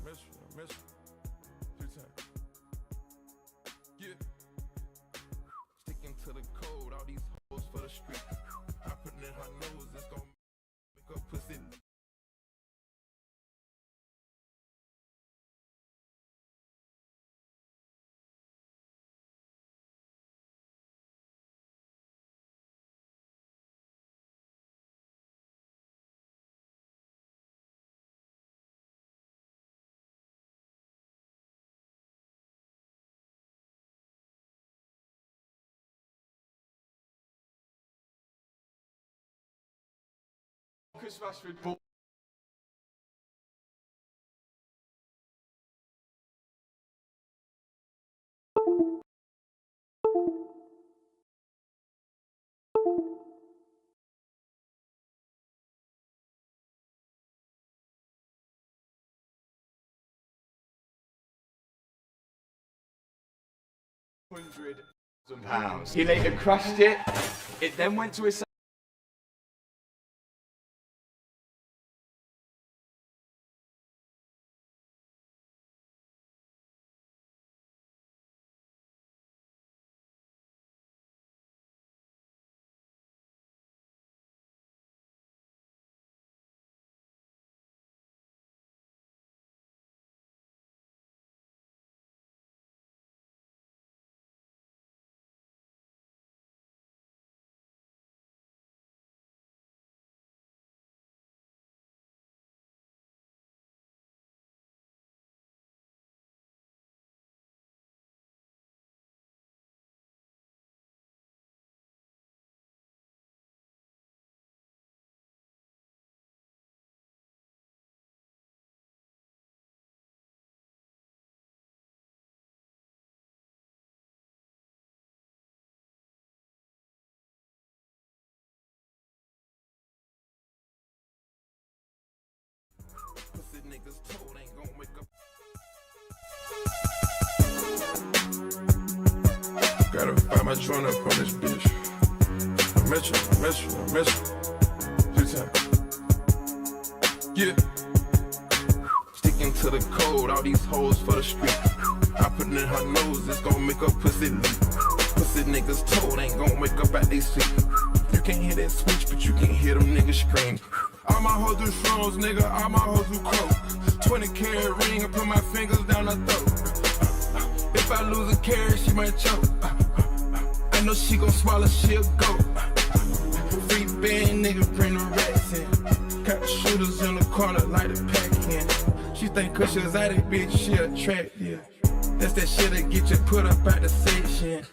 miss you. 2 times. Yeah. Sticking to the code, all these hoes for the street. I put it in her nose, it's gon' make her pussy. Rashford ball. £100,000. He later crushed it. It then went to his. Pussy niggas told ain't gon' wake up. Gotta find my joint up on this bitch. I miss you. 2 times. Yeah. Sticking to the code, all these hoes for the street. I put it in her nose, it's gon' make her pussy leak. Pussy niggas told ain't gon' wake up at they sleep. You can't hear that switch, but you can hear them niggas scream. All my hoes do shrooms, nigga, all my hoes do coke. 20-carat ring, I put my fingers down her throat. If I lose a carat, she might choke. I know she gon' swallow, she'll go. Free band, nigga, bring the rats in. Got the shooters in the corner like the pack in. She think cause she's out of bitch, she attractive. That's that shit that get you put up at the section.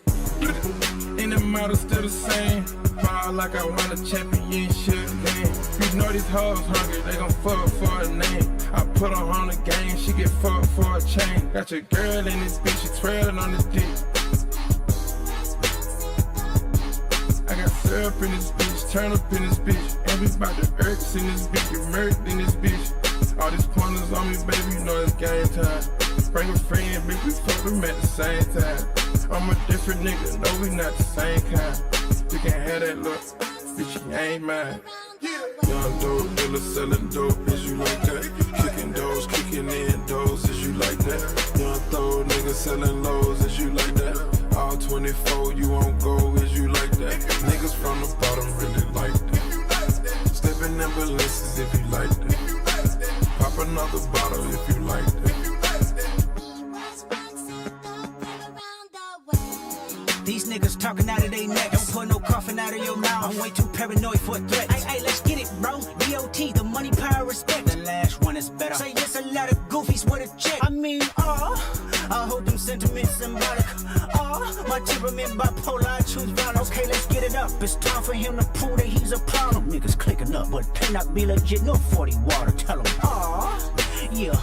And the model still the same. Fall like I won a championship game. You know these hoes hungry, they gon' fuck for a name. I put her on the game, she get fucked for a chain. Got your girl in this bitch, she twirling on the dick. I got syrup in this bitch, turn up in this bitch. And we bout the irks in this bitch, get murked in this bitch. All these pointers on me, baby, you know it's game time. Bring a friend, bitch, we fuck them at the same time. I'm a different nigga, no, we not the same kind. You can have that look, bitch, you ain't mine. Young dope dealer selling dope, is you like that? Kicking doors, kicking in doors, is you like that? Young throw nigga selling lows, is you like that? All 24, you won't go, is you like that? Niggas from the bottom really like that. Stepping ambulances if you like that. Pop another bottle if you like that. These niggas talking out of their neck. Don't put no coughing out of your mouth. I'm way too paranoid for a threat. Hey, let's get it, bro. DOT, the money, power, respect. The last one is better. Say yes, a lot of goofies with a check. I mean, I hold them sentiments symbolic. My temperament bipolar, I choose violence. Okay, let's get it up. It's time for him to prove that he's a problem. Niggas clicking up, but cannot be legit. No 40 water. Tell him, yeah,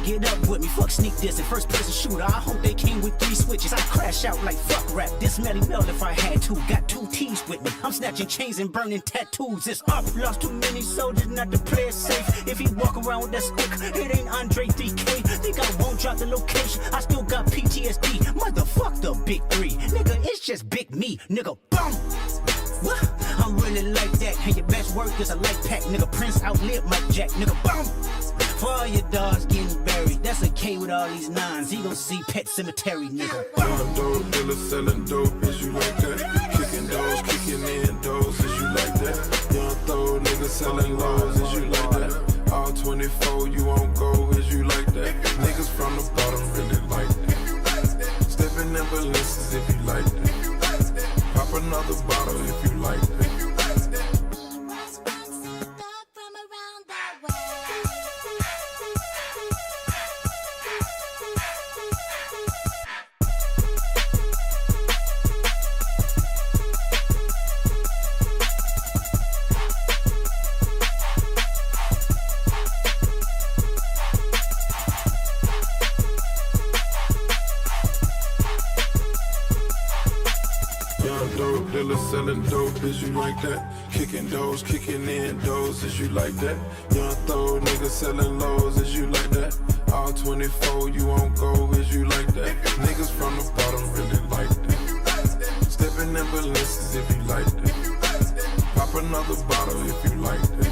get up with me. Fuck sneak this and first person shooter. I hope they came with 3 switches. I crash out like fuck rap. This Melly Mel if I had to. Got 2 T's with me. I'm snatching chains and burning tattoos. It's up. Lost too many soldiers not to play it safe. If he walk around with that stick, it ain't Andre 3K. Think I won't drop the location. I still got PTSD. Motherfuck the big 3. Nigga, it's just big me. Nigga, boom. What? I'm really like that. And your best work is a light pack. Nigga, Prince outlived Mike Jack. Nigga, boom. For all your dogs getting buried, that's a K with all these nines. He gon' see Pet Cemetery, nigga. Young dope dealer selling dope, is you like that? Kicking doors, kicking in doors, is you like that? Young throw nigga selling lows, is you like that? All 24, you won't go, is you like that? Niggas from the bottom really like that. Stepping in balances if you like that. Pop another bottle if you like that. Dope dealer selling dope, is you like that? Kicking doors, kicking in doors, is you like that? Young throw nigga selling lows, is you like that? All 24, you won't go, is you like that? Niggas from the bottom really like that. Stepping in balances if you like that. Pop another bottle if you like that.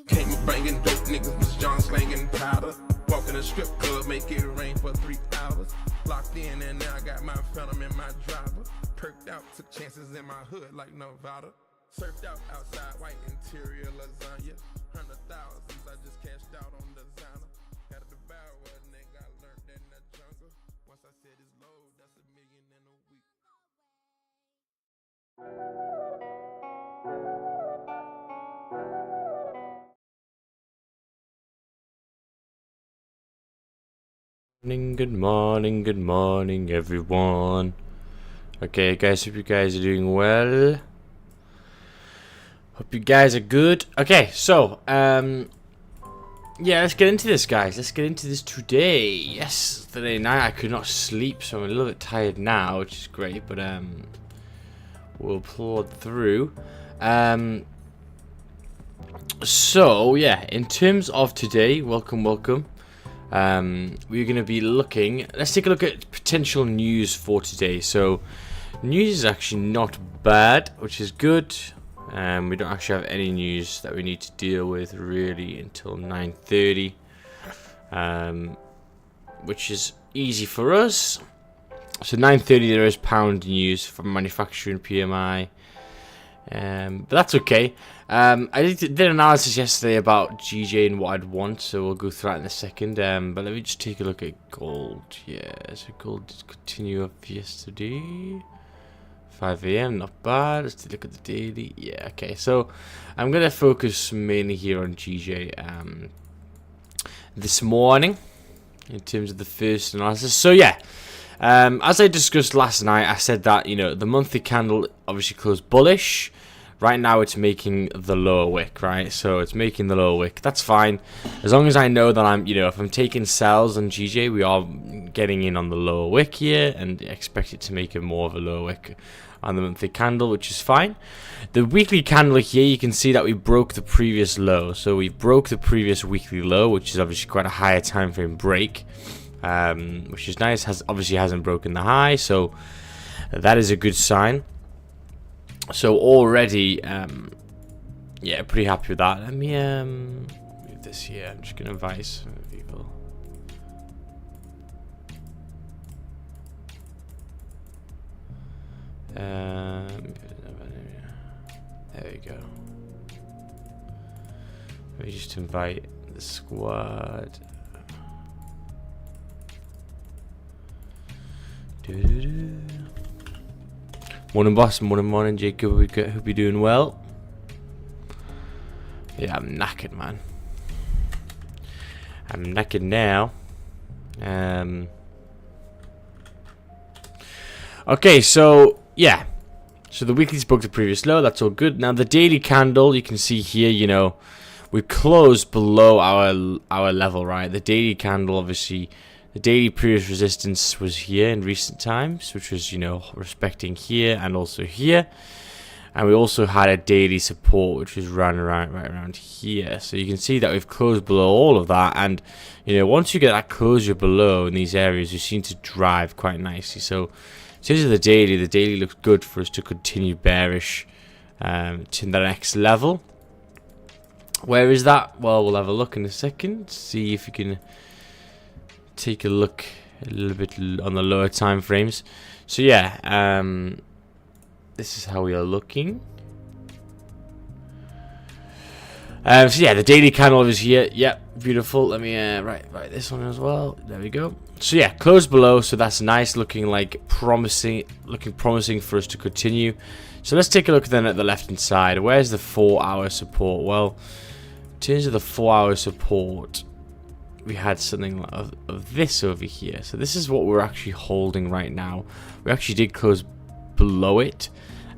Came a banging dope, niggas was John slanging powder. Walk in a strip club, make it rain for 3 hours. Locked in and now I got my phantom in my driver. Perked out, took chances in my hood like Nevada. Surfed out outside, white interior lasagna. 100,000s, I just cashed out on designer. Got a devour a nigga, I learned in the jungle. Once I said it's low, that's $1 million in a week. Good morning everyone. Okay guys, hope you guys are doing well. Hope you guys are good. Okay, so yeah, let's get into this, guys. Let's get into this today. Yesterday night I could not sleep, so I'm a little bit tired now, which is great, but we'll plod through. So yeah, in terms of today, welcome. We're going to be looking, let's take a look at potential news for today. So news is actually not bad, which is good. We don't actually have any news that we need to deal with really until 9:30, which is easy for us. So 9:30 there is pound news from manufacturing PMI, but that's okay. I did analysis yesterday about GJ and what I'd want, so we'll go through that in a second. But let me just take a look at gold. Yeah, so gold did continue up yesterday. 5 AM, not bad. Let's take a look at the daily. Yeah, okay. So I'm gonna focus mainly here on GJ this morning in terms of the first analysis. So yeah, as I discussed last night, I said that the monthly candle obviously closed bullish. Right now it's making the lower wick, right? So it's making the lower wick. That's fine. As long as I know that I'm, if I'm taking sells on GJ, we are getting in on the lower wick here and expect it to make it more of a lower wick on the monthly candle, which is fine. The weekly candle here, you can see that we broke the previous low. So we broke the previous weekly low, which is obviously quite a higher time frame break, which is nice. Obviously hasn't broken the high, so that is a good sign. So already, yeah, pretty happy with that. Let me move this here. I'm just gonna invite some people. There we go. Let me just invite the squad. Morning boss, morning Jacob, hope you're doing well. Yeah, I'm knackered, man. I'm knackered now. Okay, so yeah, so the weekly's broke the previous low, that's all good. Now the daily candle, you can see here, we closed below our level, right? The daily candle, obviously, the daily previous resistance was here in recent times, which was, respecting here and also here. And we also had a daily support, which was right around here. So you can see that we've closed below all of that. And, once you get that closure below in these areas, you seem to drive quite nicely. So in terms of the daily looks good for us to continue bearish to the next level. Where is that? Well, we'll have a look in a second. See if we can take a look a little bit on the lower time frames. So yeah, this is how we are looking. So yeah, the daily candle is here. Yep, beautiful. Let me write this one as well. There we go. So yeah, close below. So that's nice, looking promising for us to continue. So let's take a look then at the left hand side. Where's the 4-hour support? Well, in terms of the 4-hour support, we had something of this over here. So this is what we're actually holding right now. We actually did close below it.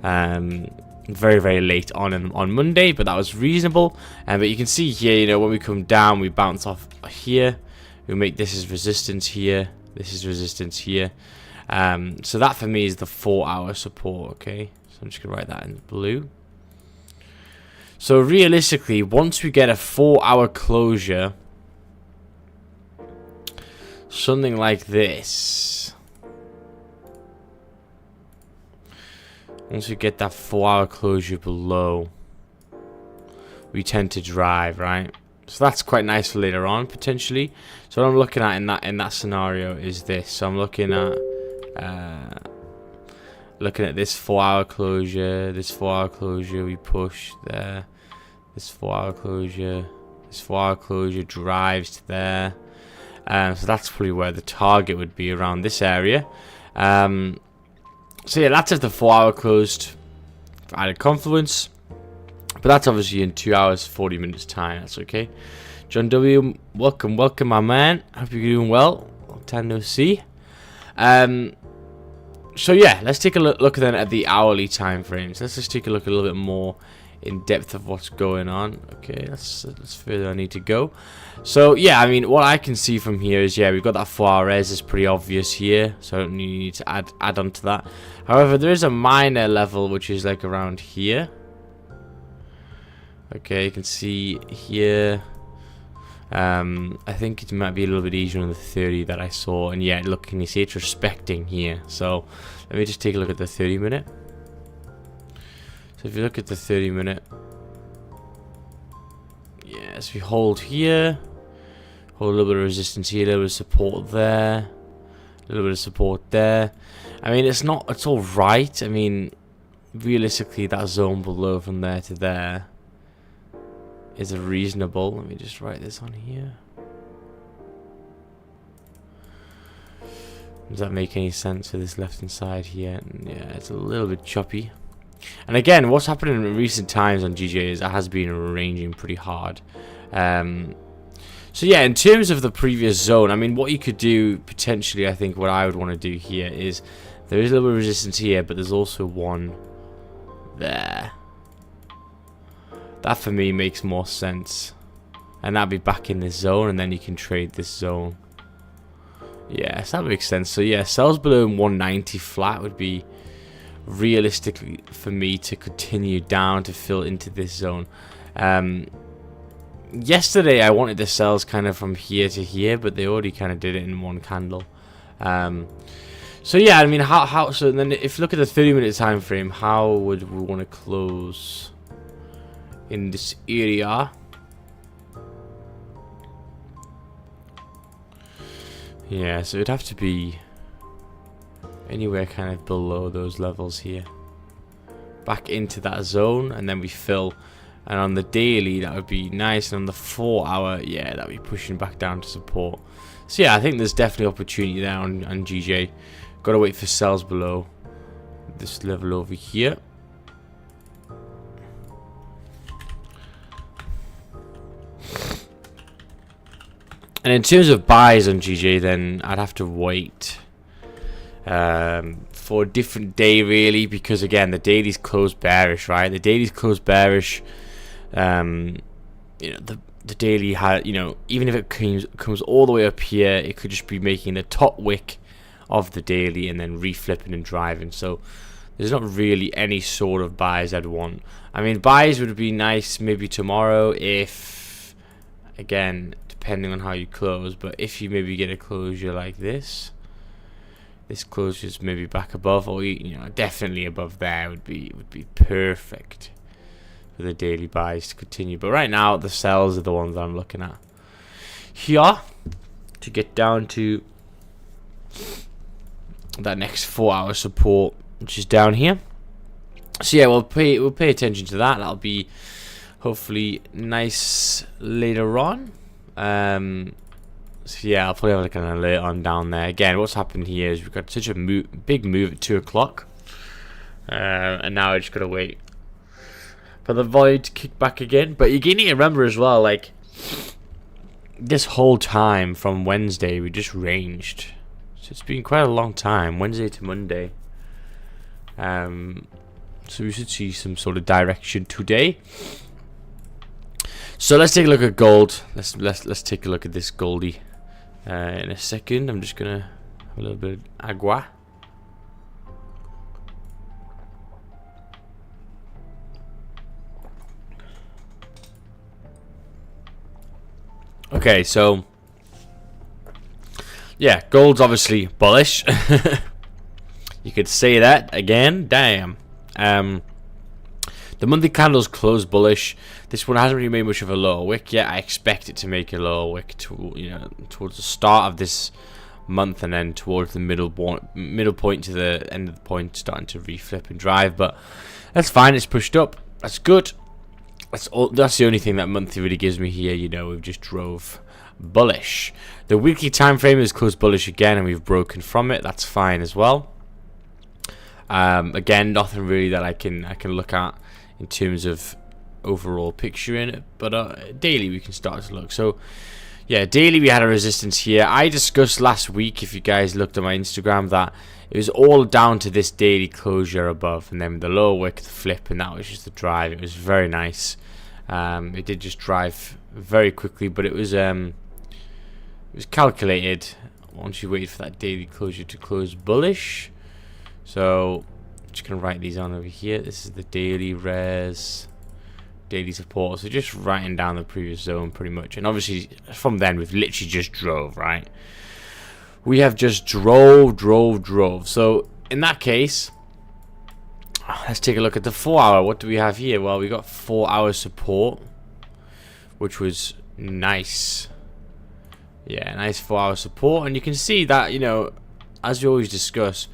Very, very late on Monday, but that was reasonable. But you can see here, you know, when we come down, we bounce off here. We make this as resistance here. This is resistance here. So that for me is the 4-hour support. Okay, so I'm just gonna write that in blue. So realistically, once we get a 4-hour closure, something like this. Once we get that 4-hour closure below, we tend to drive, right? So that's quite nice for later on, potentially. So what I'm looking at in that scenario is this. So I'm looking at this 4-hour closure, this 4-hour closure, we push there, this 4-hour closure, this 4-hour closure drives to there. So that's probably where the target would be, around this area. So yeah, that's if the 4-hour closed for added confluence. But that's obviously in 2 hours, 40 minutes time. That's okay. John W, welcome, my man. Hope you're doing well. Long time no see. So yeah, let's take a look then at the hourly time frames. Let's just take a look a little bit more in depth of what's going on. Okay, that's further I need to go. So yeah, I mean, what I can see from here is, yeah, we've got that 4-hour res is pretty obvious here, so I don't need to add on to that. However, there is a minor level which is like around here. Okay, you can see here. I think it might be a little bit easier on the 30 that I saw, and yeah, look, can you see it's respecting here? So let me just take a look at the 30-minute. So if you look at the 30-minute, yes, we hold here, hold a little bit of resistance here, a little bit of support there, a little bit of support there. I mean, it's all right. I mean, realistically, that zone below from there to there is a reasonable. Let me just write this on here. Does that make any sense for this left hand side here? Yeah, it's a little bit choppy. And again, what's happening in recent times on GJ is it has been ranging pretty hard. So yeah, in terms of the previous zone, I mean, what you could do potentially, I think what I would want to do here is, there is a little bit of resistance here, but there's also one there. That for me makes more sense, and that'd be back in this zone, and then you can trade this zone. Yes, that makes sense. So yeah, sells below 190 flat would be realistically for me to continue down to fill into this zone. Yesterday I wanted the sells kind of from here to here, but they already kind of did it in one candle. So yeah, I mean, so then if you look at the 30-minute time frame, how would we want to close in this area? Yeah, so it'd have to be anywhere kind of below those levels here, back into that zone, and then we fill. And on the daily, that would be nice, and on the 4-hour, yeah, that would be pushing back down to support. So yeah, I think there's definitely opportunity there on GJ. Got to wait for sells below this level over here. And in terms of buys on GJ, then I'd have to wait for a different day, really, because again, the daily's closed bearish, right? The daily's closed bearish. You know, the daily had, you know, even if it comes all the way up here, it could just be making the top wick of the daily and then reflipping and driving. So there's not really any sort of buys I'd want. I mean, buys would be nice maybe tomorrow if, again, depending on how you close, but if you maybe get a closure like this closure's maybe back above, or you know, definitely above there would be perfect for the daily buys to continue. But right now, the sells are the ones I'm looking at here to get down to that next 4-hour support, which is down here. So yeah, we'll pay attention to that. That'll be hopefully nice later on. So yeah, I'll probably have like an alert on down there. Again, what's happened here is we've got such a big move at 2 o'clock, and now I just gotta wait for the void to kick back again. But you need to remember as well, like this whole time from Wednesday we just ranged, so it's been quite a long time, Wednesday to Monday. So we should see some sort of direction today. So let's take a look at gold. Let's take a look at this Goldie in a second. I'm just gonna have a little bit of agua. Okay, so yeah, gold's obviously bullish. You could say that again. Damn. The monthly candles close bullish. This one hasn't really made much of a lower wick yet. I expect it to make a lower wick towards the start of this month, and then towards the middle point to the end of the point, starting to reflip and drive. But that's fine. It's pushed up. That's good. That's the only thing that monthly really gives me here. We've just drove bullish. The weekly time frame is closed bullish again, and we've broken from it. That's fine as well. Again, nothing really that I can look at in terms of overall picture in it, but daily we can start to look. So yeah, daily we had a resistance here. I discussed last week, if you guys looked at my Instagram, that it was all down to this daily closure above, and then the lower wick, the flip, and that was just the drive. It was very nice. It did just drive very quickly, but it was calculated once you wait for that daily closure to close bullish. So I'm just gonna write these on over here. This is the daily res, daily support. So just writing down the previous zone pretty much, and obviously from then we've literally just drove, right? We have just drove. So in that case, let's take a look at the 4-hour. What do we have here? Well, we got 4-hour support, which was nice. Yeah, nice 4-hour support, and you can see that, as we always discuss,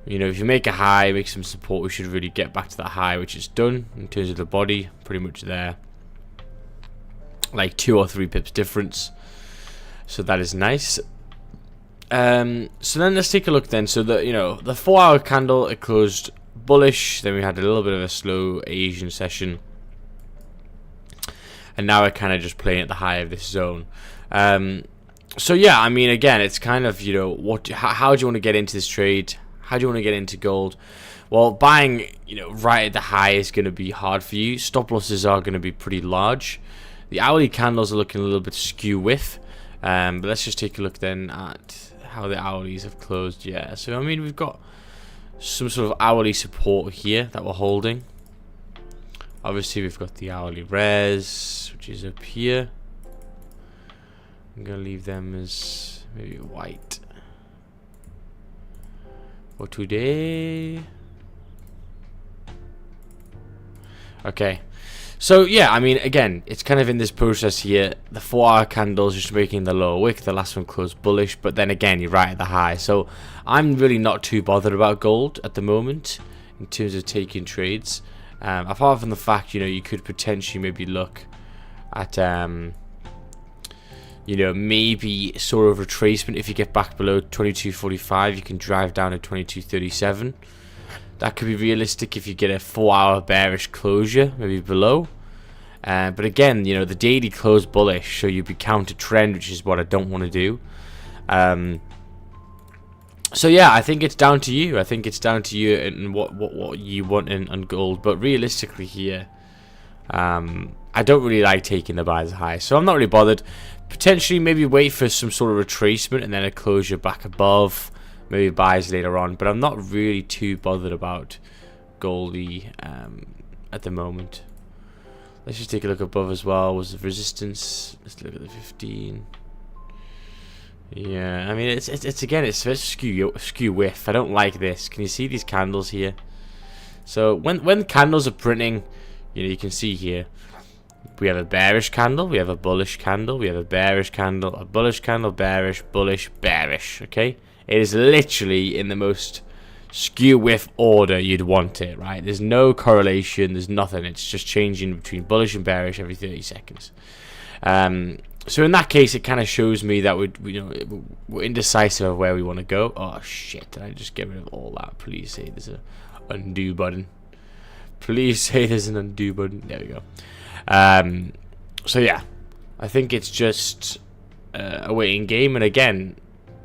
if you make a high, make some support, we should really get back to that high, which is done in terms of the body, pretty much there, like 2 or 3 pips difference. So that is nice. So then let's take a look then. So the 4-hour candle, it closed bullish. Then we had a little bit of a slow Asian session, and now we're kind of just playing at the high of this zone. So yeah, I mean, again, it's kind of how do you want to get into this trade? How do you want to get into gold? Well, buying right at the high is going to be hard for you. Stop losses are going to be pretty large. The hourly candles are looking a little bit skew with, but let's just take a look then at how the hourlies have closed. Yeah, so I mean, we've got some sort of hourly support here that we're holding. Obviously we've got the hourly res, which is up here. I'm gonna leave them as maybe white for today. Okay, so yeah, I mean, again, it's kind of in this process here. The 4-hour candles just making the lower wick. The last one closed bullish, but then again, you're right at the high. So I'm really not too bothered about gold at the moment in terms of taking trades. Apart from the fact, you could potentially maybe look at, maybe sort of retracement. If you get back below 22.45, you can drive down to 22.37. That could be realistic if you get a 4-hour bearish closure, maybe below. But again, the daily closed bullish, so you'd be counter trend, which is what I don't want to do. So yeah, I think it's down to you. I think it's down to you and what you want in gold. But realistically here, I don't really like taking the buys high, so I'm not really bothered. Potentially maybe wait for some sort of retracement and then a closure back above. Maybe buys later on, but I'm not really too bothered about Goldie at the moment. Let's just take a look above as well. Was the resistance? Let's look at the 15. Yeah, I mean, it's again, it's very skew whiff. I don't like this. Can you see these candles here? So when candles are printing, you know, you can see here, we have a bearish candle, we have a bullish candle, we have a bearish candle, a bullish candle, bearish, bullish, bearish, okay? It is literally in the most skew width order you'd want it, right? There's no correlation, there's nothing. It's just changing between bullish and bearish every 30 seconds. So in that case, it kind of shows me that we're indecisive of where we want to go. Oh shit, did I just get rid of all that? Please say there's an undo button. Please say there's an undo button. There we go. So yeah, I think it's just a waiting game, and again,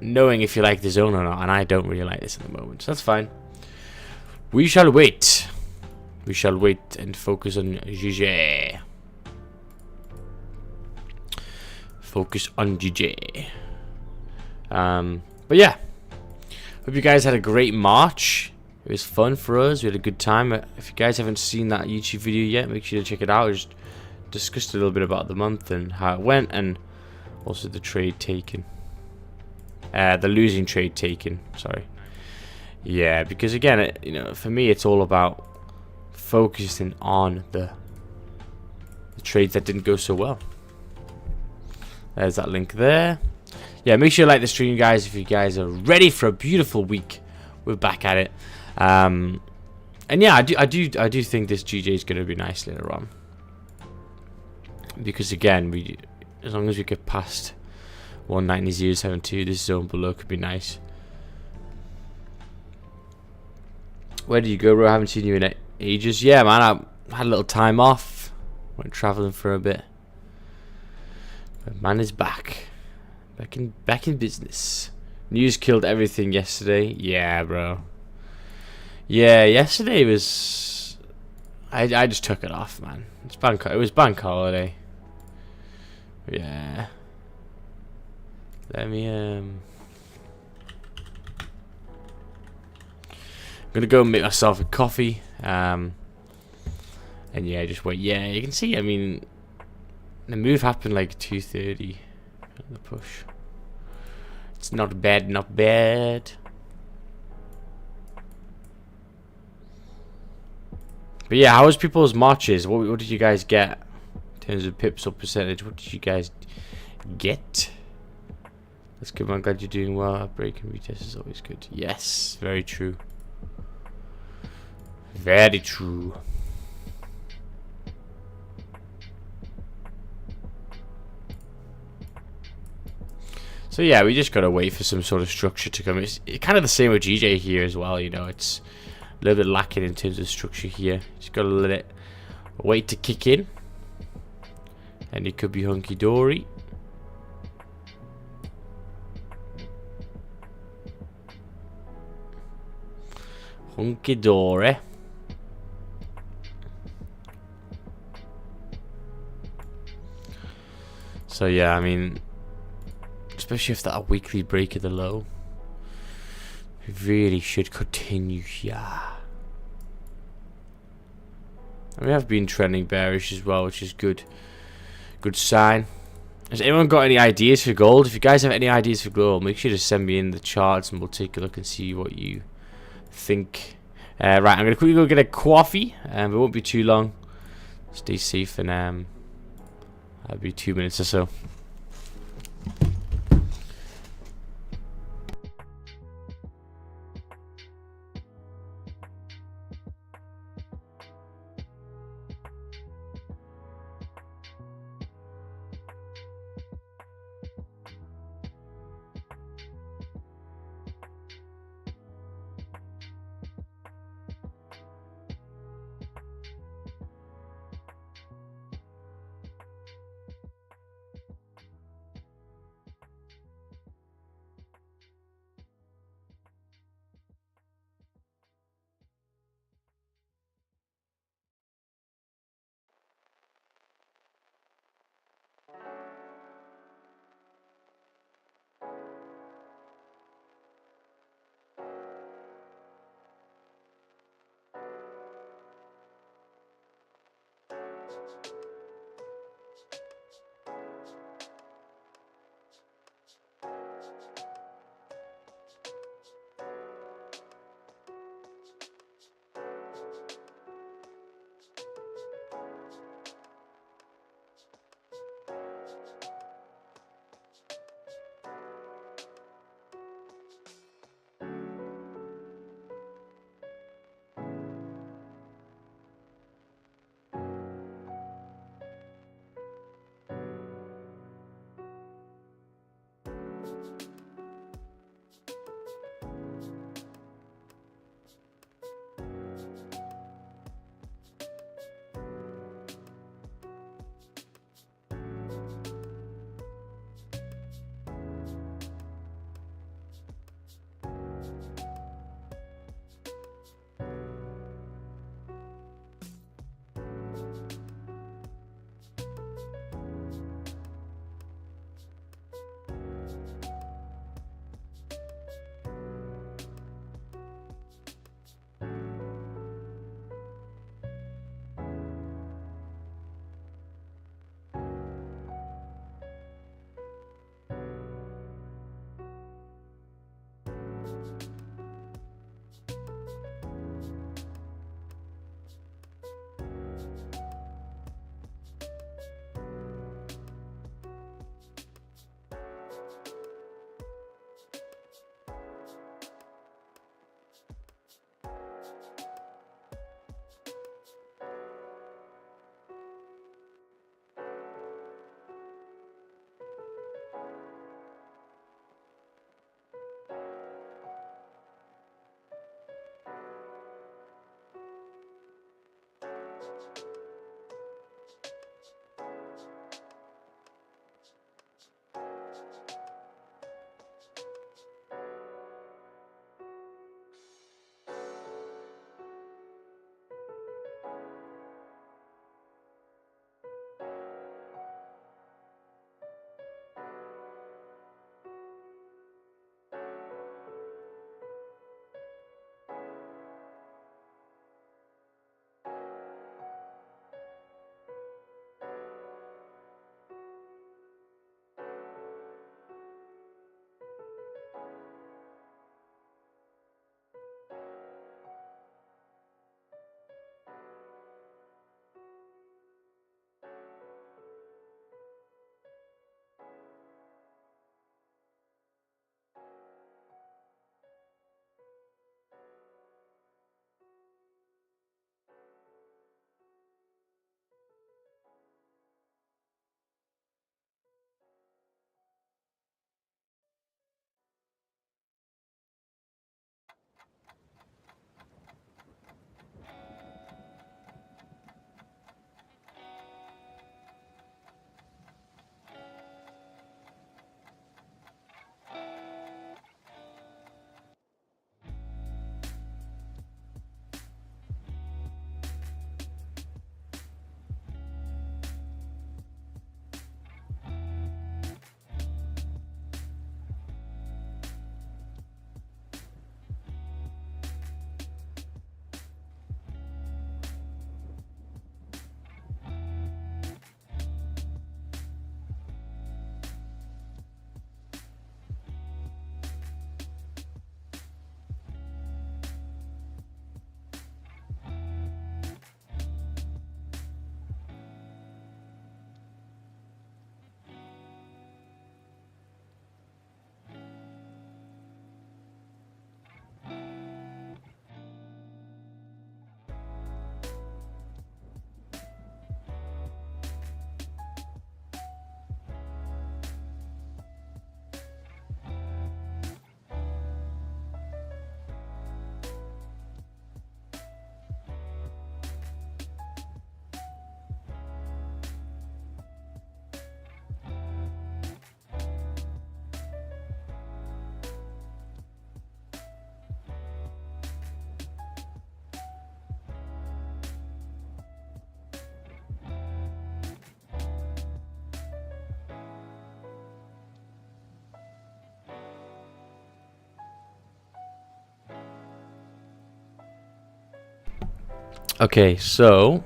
knowing if you like the zone or not, and I don't really like this at the moment, so that's fine. We shall wait. We shall wait and focus on GG. Focus on GG. But yeah, hope you guys had a great March. It was fun for us. We had a good time. If you guys haven't seen that YouTube video yet, make sure to check it out. I just discussed a little bit about the month and how it went, and also the trade taken. The losing trade taken. Sorry. Yeah, because again, you know, for me, it's all about focusing on the trades that didn't go so well. There's that link there. Yeah, make sure you like the stream, guys. If you guys are ready for a beautiful week, we're back at it. And yeah, I do think this GJ is going to be nice later on, because again, as long as we get past 190.072, this zone below could be nice. Where do you go, bro? I haven't seen you in ages. Yeah, man, I had a little time off. Went traveling for a bit. But man is back in business. News killed everything yesterday. Yeah, bro. Yeah, yesterday was. I just took it off, man. It was bank holiday. Yeah. Let me I'm gonna go make myself a coffee. And yeah, just wait. Yeah, you can see. I mean, the move happened like 2:30. The push. It's not bad, not bad. But yeah, how was people's marches? What did you guys get in terms of pips or percentage? What did you guys get? That's good, man. I'm glad you're doing well. Break and retest is always good. Yes, very true. Very true. So yeah, we just gotta wait for some sort of structure to come. It's kind of the same with GJ here as well. You know, it's a little bit lacking in terms of structure here. Just gotta let it wait to kick in, and it could be hunky dory. Hunky dory. So yeah, I mean, especially if that weekly break of the low, we really should continue here. And we have been trending bearish as well, which is good. Good sign. Has anyone got any ideas for gold? If you guys have any ideas for gold, make sure to send me in the charts and we'll take a look and see what you think. Right, I'm gonna quickly go get a coffee, it won't be too long. Stay safe, and that'll be 2 minutes or so. Okay, so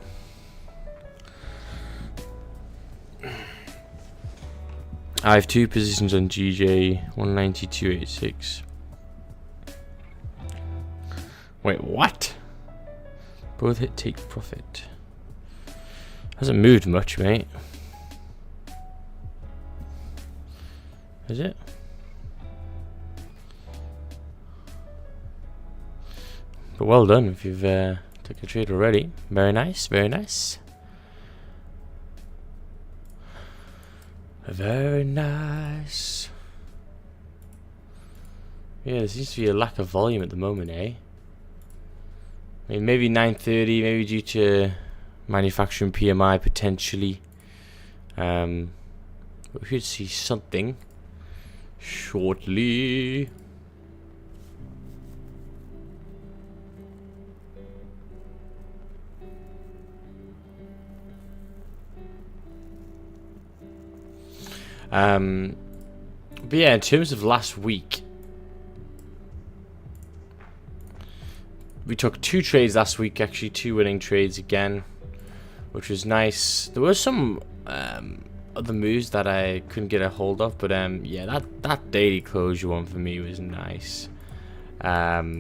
I have 2 positions on GJ, 192.86. Wait, what? Both hit take profit. Hasn't moved much, mate. Is it? But well done if you've took a trade already. Very nice, very nice. Very nice. Yeah, there seems to be a lack of volume at the moment, eh? I mean, maybe 9:30, maybe due to manufacturing PMI potentially. We should see something shortly. But yeah, in terms of last week, we took 2 trades last week, actually 2 winning trades again, which was nice. There were some other moves that I couldn't get a hold of, but yeah, that daily closure one for me was nice. Yeah,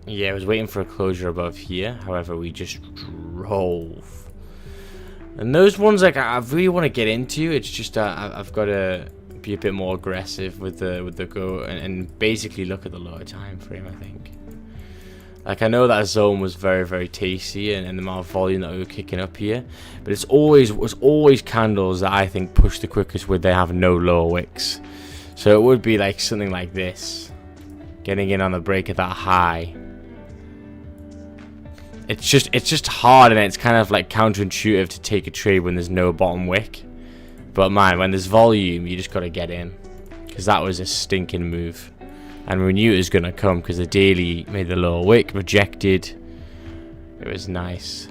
I was waiting for a closure above here, however we just drove. And those ones, like, I really want to get into. It's just I've got to be a bit more aggressive with the go and basically look at the lower time frame. I think. Like, I know that zone was very, very tasty and the amount of volume that we were kicking up here, but it's always candles that I think push the quickest where they have no lower wicks. So it would be like something like this, getting in on the break at that high. It's just hard, and it's kind of like counterintuitive to take a trade when there's no bottom wick. But man, when there's volume, you just gotta get in, because that was a stinking move, and we knew it was gonna come because the daily made the lower wick, rejected. It was nice,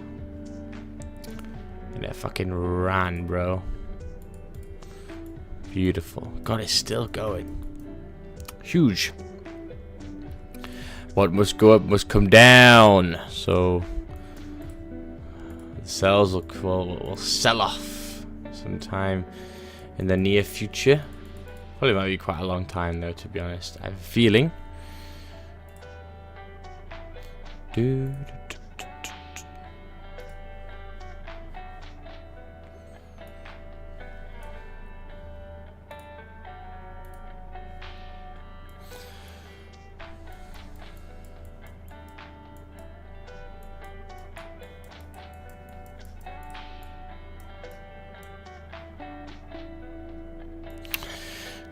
and it fucking ran, bro. Beautiful. God, it's still going. Huge. What must go up must come down. So the cells will sell off sometime in the near future. Probably might be quite a long time though, to be honest. I have a feeling.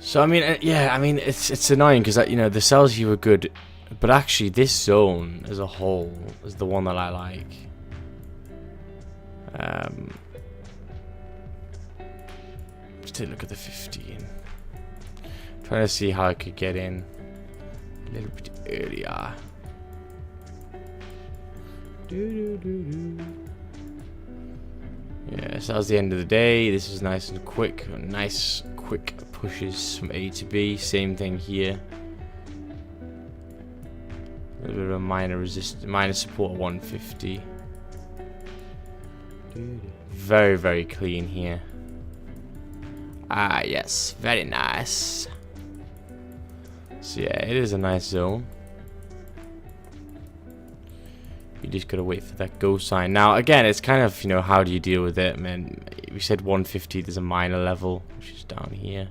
So I mean, yeah, I mean it's annoying because you know the cells here were good, but actually this zone as a whole is the one that I like. Let's take a look at the 15. Trying to see how I could get in a little bit earlier. Yeah, so that was the end of the day. This is nice and quick. Nice quick pushes from A to B. Same thing here. A little bit of a minor support at 150. Very, very clean here. Ah, yes, very nice. So yeah, it is a nice zone. You just gotta wait for that go sign. Now, again, it's kind of, you know, how do you deal with it? I mean, we said 150, there's a minor level, which is down here.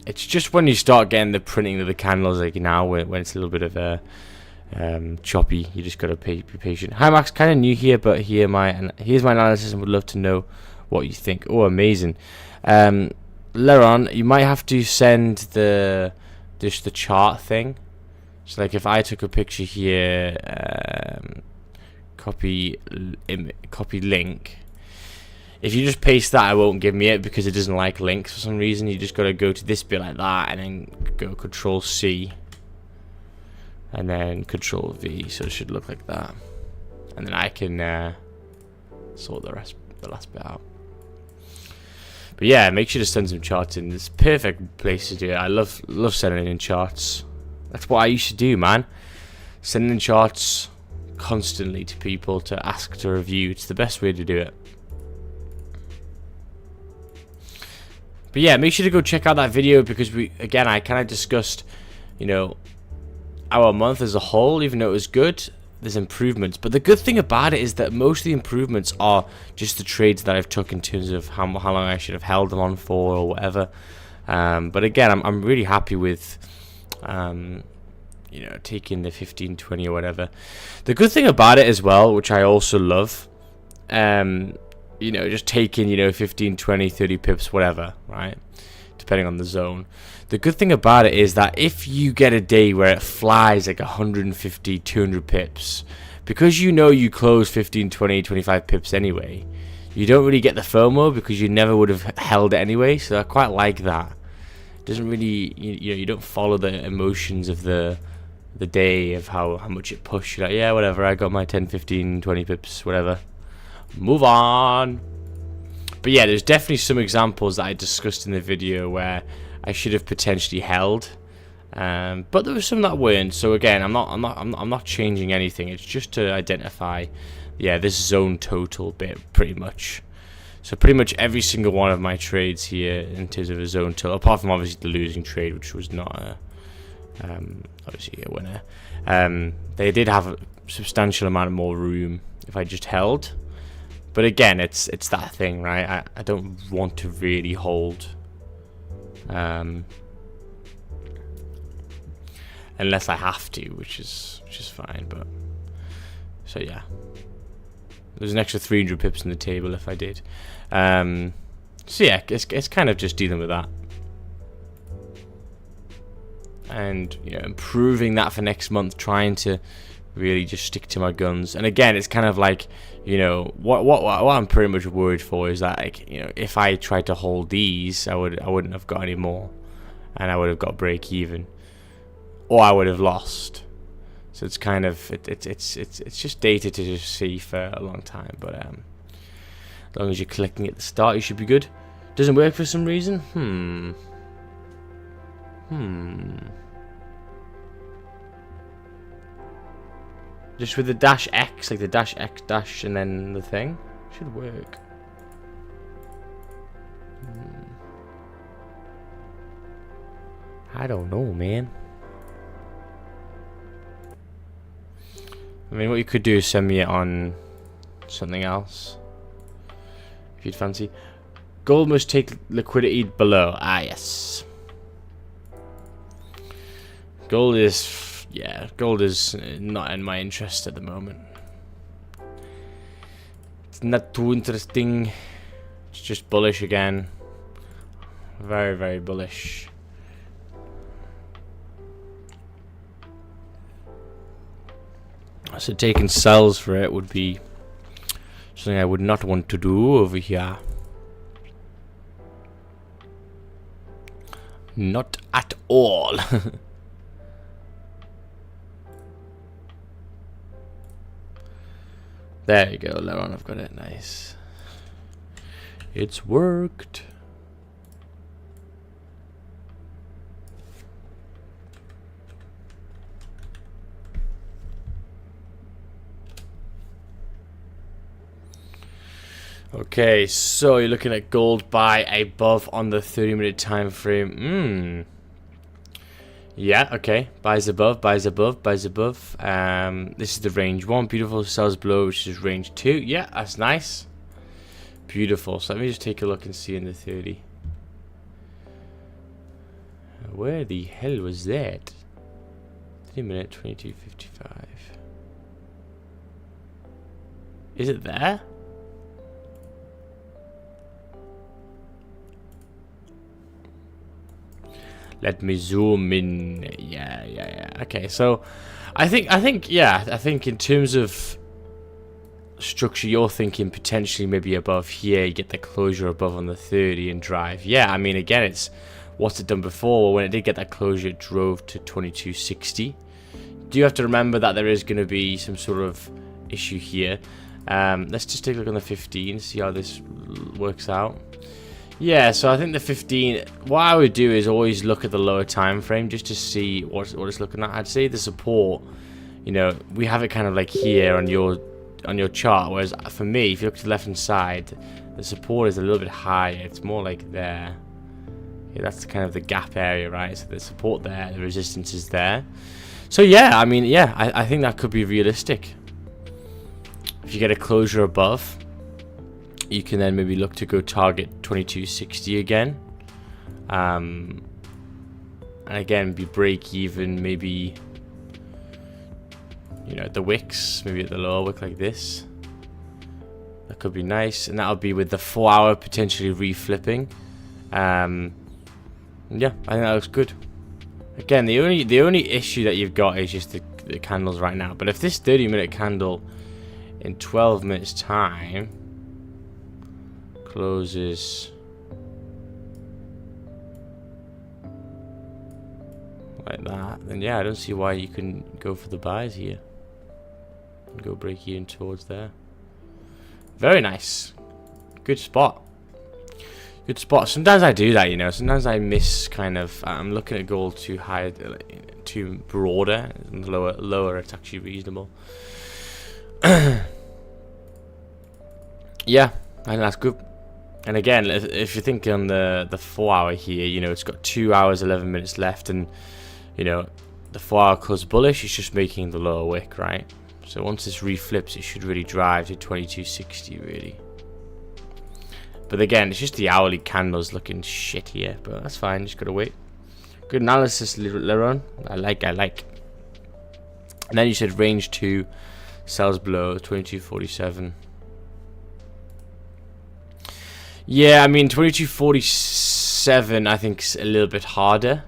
It's just when you start getting the printing of the candles, like now, when it's a little bit of a choppy, you just gotta be patient. Hi, Max, kind of new here, but here's my analysis and would love to know what you think. Oh, amazing. Leron, you might have to send just the chart thing. So like if I took a picture here, copy link. If you just paste that, it won't give me it because it doesn't like links for some reason. You just got to go to this bit like that and then go Control C and then Control V. So it should look like that, and then I can sort the last bit out. But yeah, make sure to send some charts in. It's a perfect place to do it. I love sending in charts. That's what I used to do, man. Sending in charts, constantly to people to ask to review. It's the best way to do it. But yeah, make sure to go check out that video, because I kind of discussed, you know, our month as a whole. Even though it was good, there's improvements. But the good thing about it is that most of the improvements are just the trades that I've took in terms of how long I should have held them on for or whatever. But again, I'm really happy with, you know, taking the 15, 20 or whatever. The good thing about it as well, which I also love, you know, just taking, you know, 15, 20, 30 pips, whatever, right? Depending on the zone. The good thing about it is that if you get a day where it flies like 150, 200 pips, because you know you close 15, 20, 25 pips anyway, you don't really get the FOMO because you never would have held it anyway. So I quite like that. It doesn't really, you know, you don't follow the emotions of the day of how much it pushed. You're like, yeah, whatever, I got my 10, 15, 20 pips, whatever. Move on. But yeah, there's definitely some examples that I discussed in the video where I should have potentially held, but there were some that weren't. So again, I'm not changing anything. It's just to identify, yeah, this zone total bit pretty much. So pretty much every single one of my trades here in terms of a zone total, apart from obviously the losing trade, which was not obviously a winner. They did have a substantial amount of more room if I just held. But again, it's that thing, right? I don't want to really hold, unless I have to, which is fine. But so yeah, there's an extra 300 pips in the table if I did. So yeah, it's kind of just dealing with that, and you know, improving that for next month, trying to really just stick to my guns. And again, it's kind of like, you know, what I'm pretty much worried for is that, like, you know, if I tried to hold these, I wouldn't have got any more, and I would have got break even, or I would have lost. So it's kind of it's just data to just see for a long time. But as long as you're collecting at the start, you should be good. Doesn't work for some reason. Just with the dash X, like the dash X dash and then the thing, should work. I don't know, man. I mean, what you could do is send me it on something else, if you'd fancy. Gold must take liquidity below. Ah, yes. Gold is, yeah, gold is not in my interest at the moment. It's not too interesting. It's just bullish again. Very, very bullish. So taking sells for it would be something I would not want to do over here. Not at all. There you go, Leron, I've got it. Nice. It's worked. Okay, so you're looking at gold buy above on the 30-minute time frame. Yeah, okay. Buys above, buys above, buys above. This is the range 1. Beautiful. Sells below, which is range 2. Yeah, that's nice. Beautiful. So let me just take a look and see in the 30. Where the hell was that? 3-minute, 22.55. Is it there? Let me zoom in. Yeah. Okay, so I think in terms of structure, you're thinking potentially maybe above here, you get the closure above on the 30 and drive. Yeah, I mean, again, it's what's it done before. When it did get that closure, it drove to 22.60. Do you have to remember that there is going to be some sort of issue here? Let's just take a look on the 15, see how this works out. Yeah, so I think the 15, what I would do is always look at the lower time frame just to see what it's looking at. I'd say the support, you know, we have it kind of like here on your chart, whereas for me, if you look to the left hand side, the support is a little bit higher. It's more like there. Yeah, that's kind of the gap area, right? So the support there, the resistance is there. So yeah, I mean, yeah, I think that could be realistic. If you get a closure above, you can then maybe look to go target 2260 again. And again, be break even, maybe, you know, at the wicks, maybe at the lower wick like this. That could be nice, and that'll be with the 4 hour potentially reflipping. Yeah, I think that looks good. Again, the only issue that you've got is just the candles right now. But if this 30-minute candle in 12 minutes time closes like that, then yeah, I don't see why you couldn't go for the buys here and go break even towards there. Very nice. Good spot. Good spot. Sometimes I do that, you know. Sometimes I miss kind of. I'm looking at gold too high, too broader. And lower, it's actually reasonable. Yeah, I think that's good. And again, if you think on the 4 hour here, you know, it's got 2 hours 11 minutes left, and you know, the 4 hour close bullish. It's just making the lower wick, right? So once this reflips, it should really drive to 2260, really. But again, it's just the hourly candles looking shit here, but that's fine. Just gotta wait. Good analysis, Leron. I like. And then you said range 2 sells below 2247. Yeah, I mean 2247. I think is a little bit harder.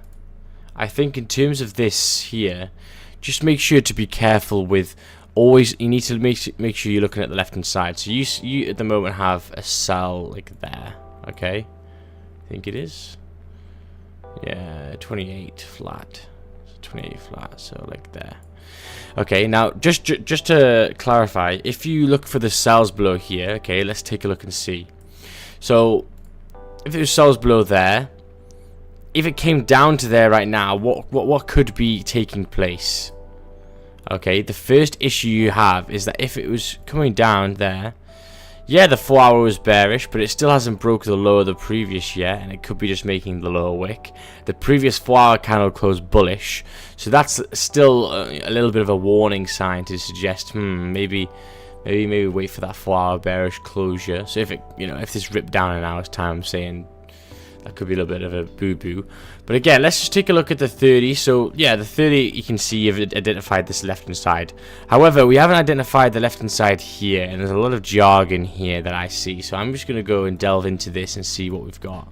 I think in terms of this here, just make sure to be careful with. Always, you need to make sure you're looking at the left hand side. So you at the moment have a sell like there, okay? I think it is. Yeah, 28 flat. 28 flat, so like there. Okay, now just to clarify, if you look for the sells below here, okay, let's take a look and see. So if it was sells below there, if it came down to there right now, what could be taking place? Okay, the first issue you have is that if it was coming down there, yeah, the 4 hour was bearish, but it still hasn't broke the low of the previous yet, and it could be just making the lower wick. The previous 4 hour candle closed bullish, so that's still a little bit of a warning sign to suggest, maybe wait for that 4 hour bearish closure. So if it, you know, if this ripped down in an hour's time, I'm saying that could be a little bit of a boo-boo. But again, let's just take a look at the 30. So yeah, the 30, you can see you've identified this left-hand side. However, we haven't identified the left-hand side here, and there's a lot of jargon here that I see. So I'm just going to go and delve into this and see what we've got.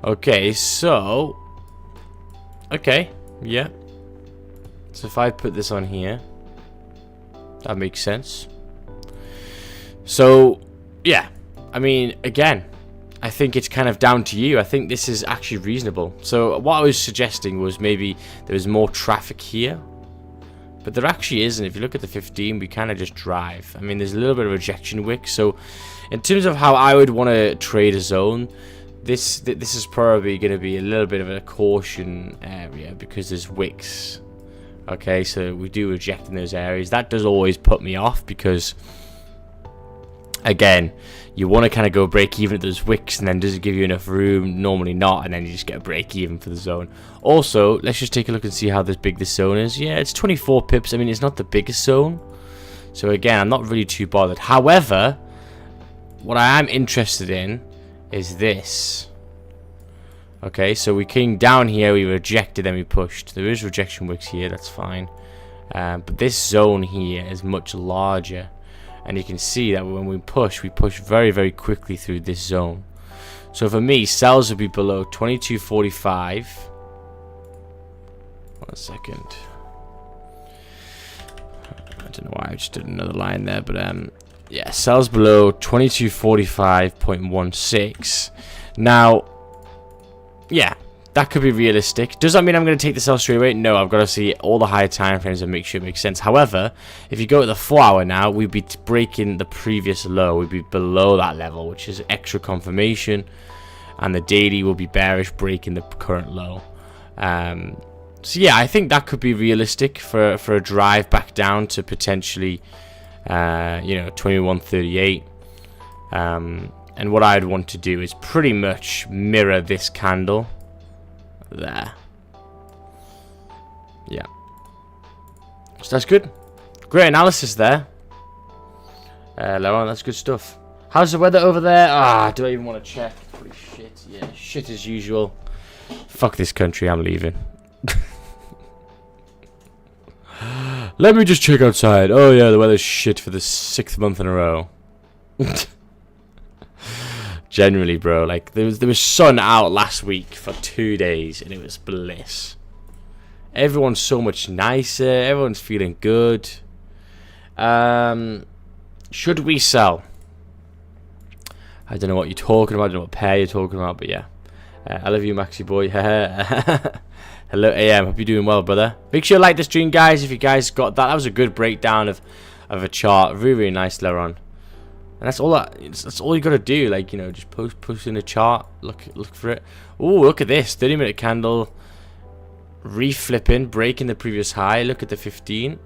Okay, so... Okay, yeah. So if I put this on here, that makes sense. So, yeah. I mean, again, I think it's kind of down to you. I think this is actually reasonable. So what I was suggesting was maybe there was more traffic here, but there actually isn't. If you look at the 15, we kind of just drive. I mean, there's a little bit of rejection wick. So in terms of how I would want to trade a zone, this is probably going to be a little bit of a caution area because there's wicks. Okay, so we do reject in those areas. That does always put me off because, again, you want to kind of go break even at those wicks, and then does it give you enough room? Normally not, and then you just get a break even for the zone. Also, let's just take a look and see how big this zone is. Yeah, it's 24 pips. I mean, it's not the biggest zone. So again, I'm not really too bothered. However, what I am interested in is this. Okay, so we came down here, we rejected, then we pushed. There is rejection wicks here, that's fine. But this zone here is much larger. And you can see that when we push very, very quickly through this zone. So for me, sells would be below 2245. 1 second. I don't know why I just did another line there, but yeah, sells below 2245.16. Now, yeah, that could be realistic. Does that mean I'm going to take the sell straight away? No, I've got to see all the higher time frames and make sure it makes sense. However, if you go to the 4 hour now, we'd be breaking the previous low. We'd be below that level, which is extra confirmation. And the daily will be bearish, breaking the current low. So yeah, I think that could be realistic for a drive back down to potentially, you know, 21.38. And what I'd want to do is pretty much mirror this candle there. Yeah. So that's good. Great analysis there. Laurent, that's good stuff. How's the weather over there? Ah, do I even want to check? Pretty shit. Yeah, shit as usual. Fuck this country, I'm leaving. Let me just check outside. Oh yeah, the weather's shit for the 6th month in a row. Generally, bro, like there was sun out last week for 2 days and it was bliss. Everyone's so much nicer. Everyone's feeling good. Should we sell? I don't know what you're talking about. I don't know what pair you're talking about, but yeah. I love you, Maxi boy. Hello, AM. Hope you're doing well, brother. Make sure you like the stream, guys. If you guys got that, that was a good breakdown of a chart. Really, really nice, Laron. And that's all that's all you gotta do. Like, you know, just post in a chart. Look for it. Oh, look at this 30-minute candle. Reflipping, breaking the previous high. Look at the 15.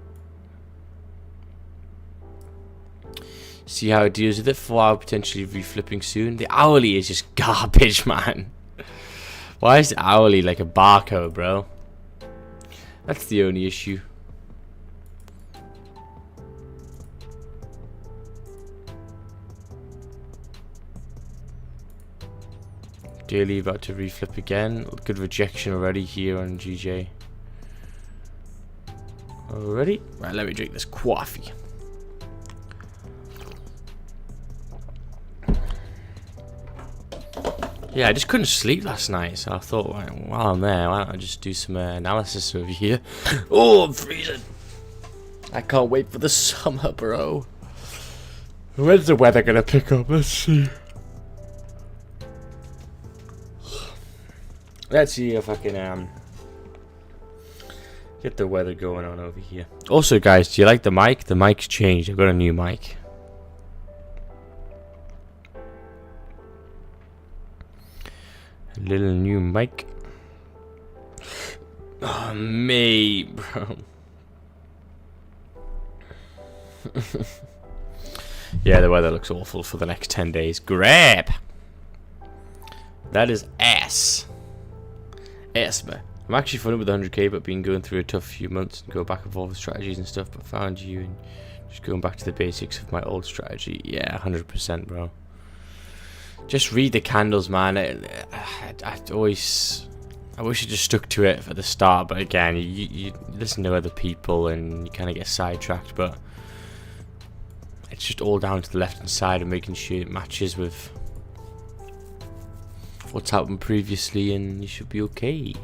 See how it deals with it. 4 hour potentially reflipping soon. The hourly is just garbage, man. Why is the hourly like a barcode, bro? That's the only issue. Daily about to reflip again. Good rejection already here on GJ. Already? Right, let me drink this coffee. Yeah, I just couldn't sleep last night, so I thought, while I'm there, why don't I just do some analysis over here? Oh, I'm freezing. I can't wait for the summer, bro. When's the weather gonna pick up? Let's see. Let's see if I can get the weather going on over here. Also, guys, do you like the mic? The mic's changed. I've got a new mic. A little new mic. Oh, mate, bro. Yeah, the weather looks awful for the next 10 days. Grab. That is ass. Ass, man. I'm actually funny with 100k, but been going through a tough few months and go back and forth with strategies and stuff. But found you and just going back to the basics of my old strategy. Yeah, 100%, bro. Just read the candles, man. I wish I just stuck to it at the start, but again, you listen to other people and you kind of get sidetracked. But it's just all down to the left-hand side and making sure it matches with what's happened previously, and you should be okay.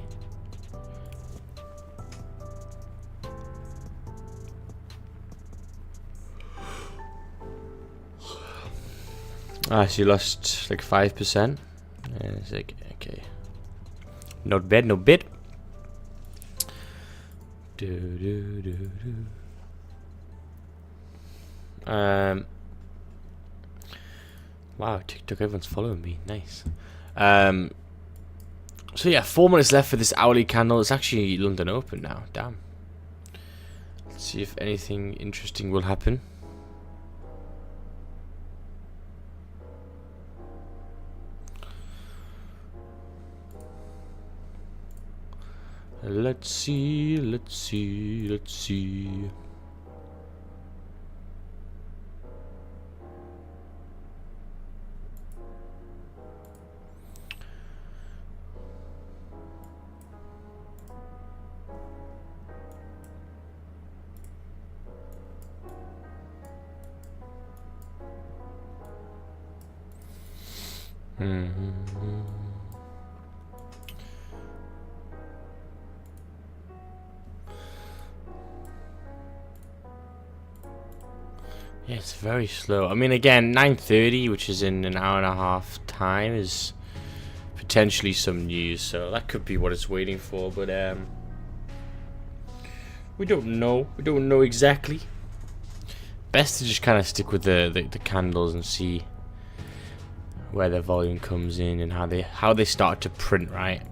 Ah, so you lost like 5%. It's like, okay. Not bad, no bad. Wow, TikTok, everyone's following me. Nice. So yeah, 4 minutes left for this hourly candle. It's actually London Open now. Damn. Let's see if anything interesting will happen. Let's see, let's see, let's see. Yeah, it's very slow. I mean, again, 9:30, which is in an hour and a half time, is potentially some news. So that could be what it's waiting for. But we don't know. We don't know exactly. Best to just kind of stick with the candles and see where the volume comes in and how they start to print, right?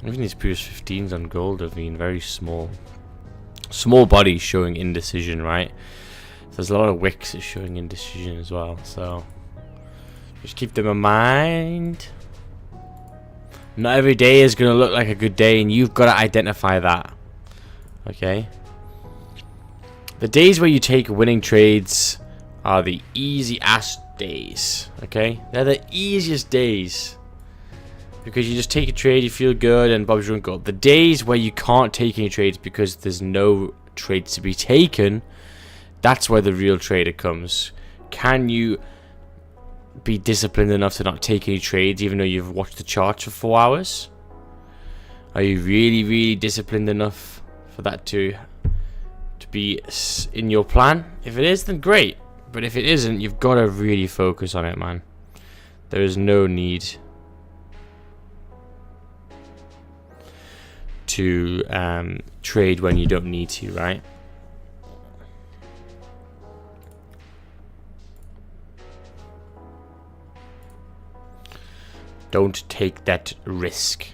Even these previous 15s on gold have been very small. Small bodies showing indecision, right? There's a lot of wicks that's showing indecision as well, so just keep them in mind. Not every day is going to look like a good day, and you've got to identify that. Okay? The days where you take winning trades are the easy ass days. Okay? They're the easiest days. Because you just take a trade, you feel good, and Bob's your own gold. The days where you can't take any trades because there's no trades to be taken, that's where the real trader comes. Can you be disciplined enough to not take any trades even though you've watched the charts for 4 hours? Are you really disciplined enough for that to be in your plan? If it is, then great. But if it isn't, you've got to really focus on it, man. There is no need to trade when you don't need to, right? Don't take that risk,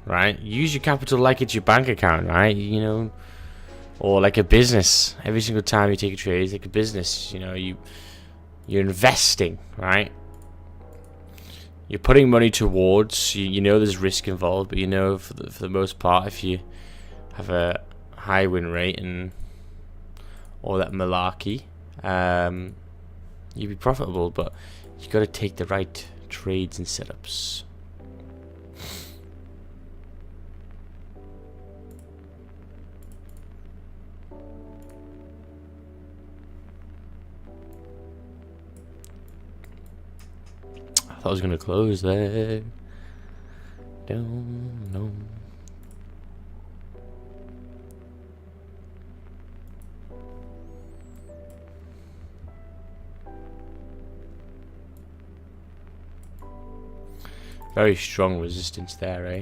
right? Use your capital like it's your bank account, right? You know, or like a business. Every single time you take a trade, it's like a business. You know, you're investing, right? You're putting money towards. You know, there's risk involved, but you know, for the most part, if you have a high win rate and all that malarkey, you'll be profitable. But you got to take the right trades and setups. I thought I was gonna close there. Don't know. Very strong resistance there, eh?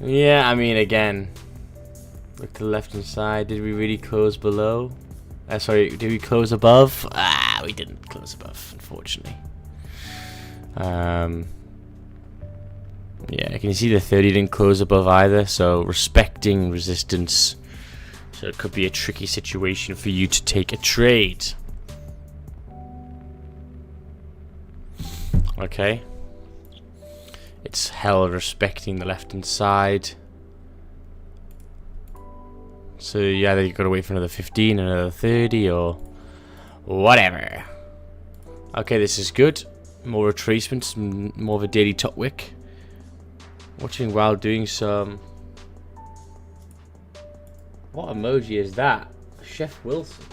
Yeah, I mean, again, look to the left hand side. Did we really close below? Sorry, did we close above? Ah, we didn't close above, unfortunately. Yeah, can you see the 30 didn't close above either? So respecting resistance. So it could be a tricky situation for you to take a trade. Okay. It's hell respecting the left hand side. So yeah, then you've got to wait for another 15, another 30, or whatever. Okay, this is good. More retracements, more of a daily top wick. Watching while doing some... What emoji is that? Chef Wilson.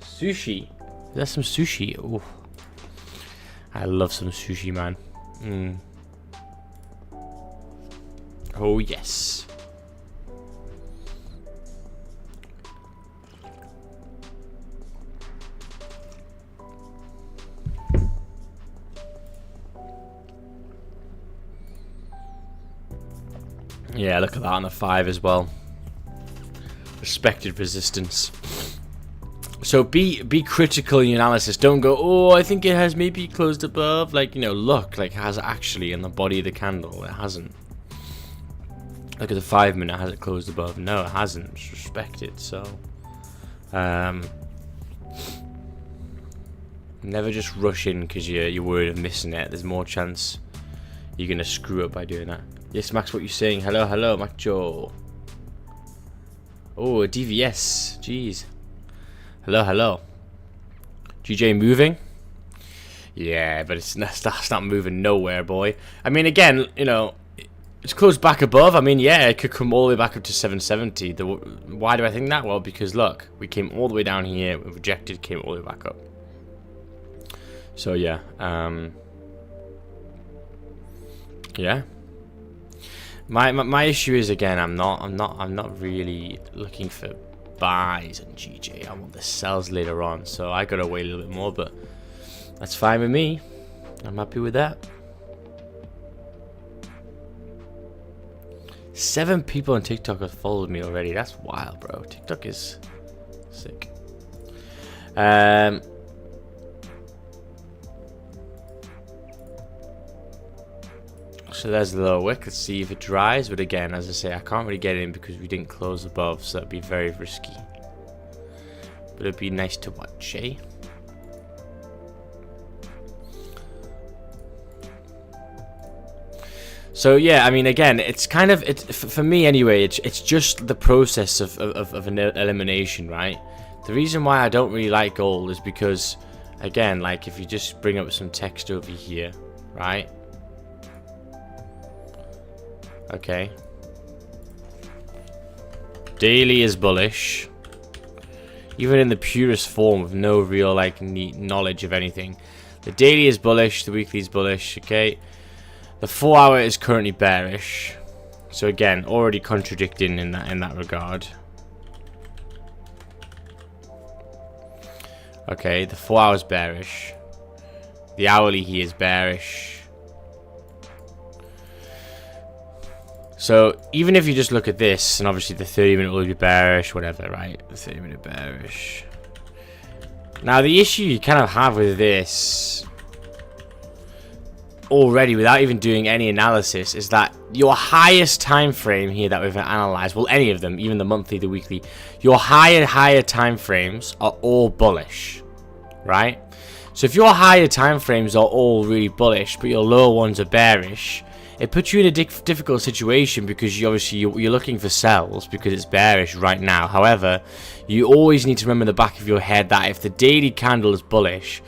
Sushi. Is that some sushi? Oh, I love some sushi, man. Oh yes. Yeah, look at that on the 5 as well. Respected resistance. So be critical in your analysis. Don't go, oh, I think it has maybe closed above. Like, you know, look, like, has it actually in the body of the candle? It hasn't. Look at the 5 minute. Has it closed above? No, it hasn't. Just respect it. So, never just rush in because you're worried of missing it. There's more chance you're gonna screw up by doing that. Yes, Max, what you saying? Hello, hello, Mac Joe. Oh, a DVS. Jeez. Hello, hello. GJ moving? Yeah, but that's not moving nowhere, boy. I mean, again, you know, it's closed back above. I mean, yeah, it could come all the way back up to 770. Why do I think that? Well, because look, we came all the way down here, we rejected, came all the way back up. So yeah, yeah. My issue is, again, I'm not really looking for buys on GJ. I want the sells later on, so I gotta wait a little bit more, but that's fine with me. I'm happy with that. 7 people on TikTok have followed me already. That's wild, bro. TikTok is sick. So there's the lower wick. Let's see if it dries. But again, as I say, I can't really get in because we didn't close above, so that'd be very risky. But it'd be nice to watch, eh? So yeah, I mean, again, it's kind of, for me anyway, it's just the process of an elimination, right? The reason why I don't really like gold is because, again, like if you just bring up some text over here, right? Okay. Daily is bullish. Even in the purest form with no real like knowledge of anything. The daily is bullish, the weekly is bullish, okay? The 4 hour is currently bearish. So again, already contradicting in that regard. Okay, the 4 hour is bearish. The hourly here is bearish. So even if you just look at this, and obviously the 30-minute will be bearish, whatever, right? The 30-minute bearish. Now the issue you kind of have with this already, without even doing any analysis, is that your highest time frame here that we've analyzed, well, any of them, even the monthly, the weekly, your higher time frames are all bullish, right? So if your higher time frames are all really bullish, but your lower ones are bearish, it puts you in a difficult situation because you're looking for sells because it's bearish right now. However, you always need to remember in the back of your head that if the daily candle is bullish,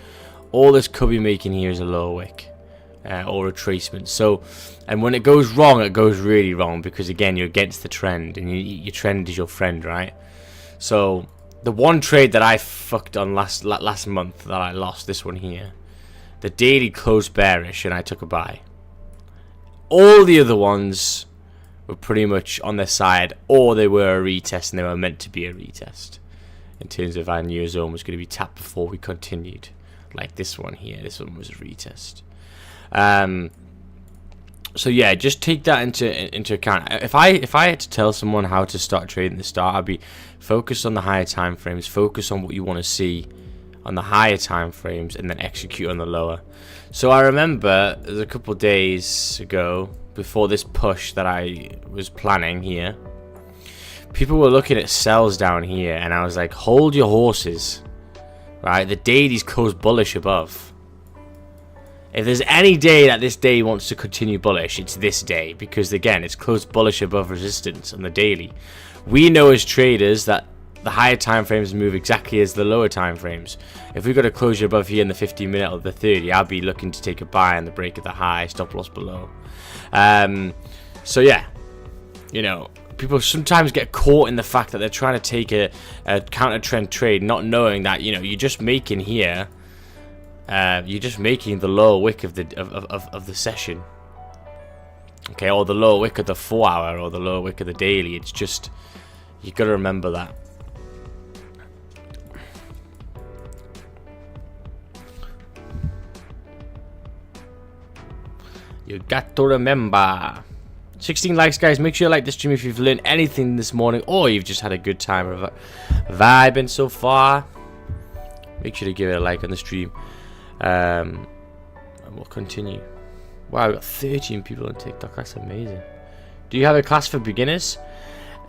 all this could be making here is a lower wick or retracement. So, and when it goes wrong, it goes really wrong because again, you're against the trend, and your trend is your friend, right? So, the one trade that I fucked on last month that I lost, this one here, the daily closed bearish, and I took a buy. All the other ones were pretty much on their side, or they were a retest, and they were meant to be a retest. In terms of I knew a zone was going to be tapped before we continued. Like this one here, this one was a retest. So yeah, just take that into account. If I had to tell someone how to start trading at the start, I'd be focus on the higher time frames, focus on what you want to see on the higher time frames, and then execute on the lower. So I remember there's a couple of days ago, before this push that I was planning here, people were looking at sells down here, and I was like, hold your horses, right? The daily's closed bullish above. If there's any day that this day wants to continue bullish, it's this day, because again, it's closed bullish above resistance on the daily. We know as traders that the higher time frames move exactly as the lower time frames. If we got a closure above here in the 15-minute or the 30, I'll be looking to take a buy on the break of the high, stop loss below. So yeah, you know, people sometimes get caught in the fact that they're trying to take a counter trend trade, not knowing that, you know, you're just making here, you're just making the lower wick of the session, okay, or the lower wick of the 4 hour, or the lower wick of the daily. It's just, you got to remember that. You got to remember. 16 likes, guys. Make sure you like the stream if you've learned anything this morning, or you've just had a good time vibing so far. Make sure to give it a like on the stream. And we'll continue. Wow, we've got 13 people on TikTok. That's amazing. Do you have a class for beginners?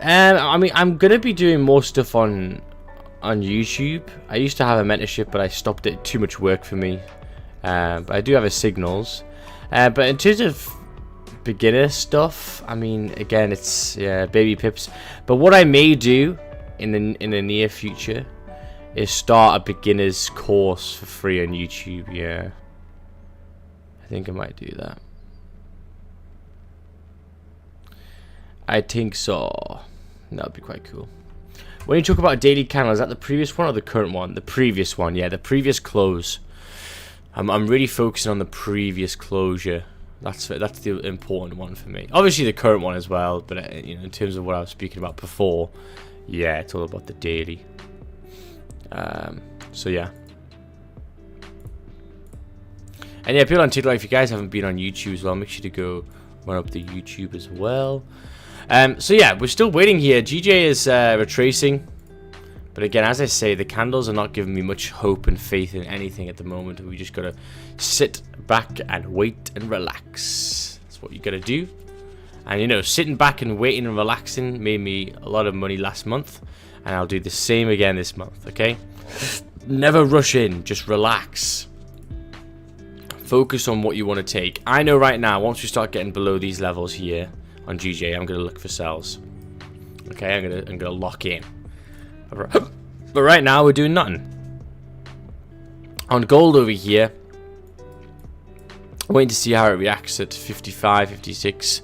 I mean, I'm gonna be doing more stuff on YouTube. I used to have a mentorship, but I stopped it. Too much work for me. But I do have a signals. But in terms of beginner stuff, I mean, again, it's baby pips. But what I may do in the near future is start a beginner's course for free on YouTube. Yeah, I think I might do that. I think so. That would be quite cool. When you talk about a daily candle, is that the previous one or the current one? The previous one, yeah, the previous close. I'm really focusing on the previous closure. That's the important one for me. Obviously the current one as well, but you know, in terms of what I was speaking about before, yeah, it's all about the daily. So yeah. And yeah, people on TikTok, if you guys haven't been on YouTube as well, make sure to go run up the YouTube as well. So yeah, we're still waiting here. GJ is retracing. But again, as I say, the candles are not giving me much hope and faith in anything at the moment. We just gotta sit back and wait and relax. That's what you gotta do. And you know, sitting back and waiting and relaxing made me a lot of money last month. And I'll do the same again this month, okay? Never rush in, just relax. Focus on what you want to take. I know right now, once we start getting below these levels here on GJ, I'm gonna look for sells. Okay, I'm gonna lock in. But right now we're doing nothing. On gold over here, waiting to see how it reacts at 55, 56.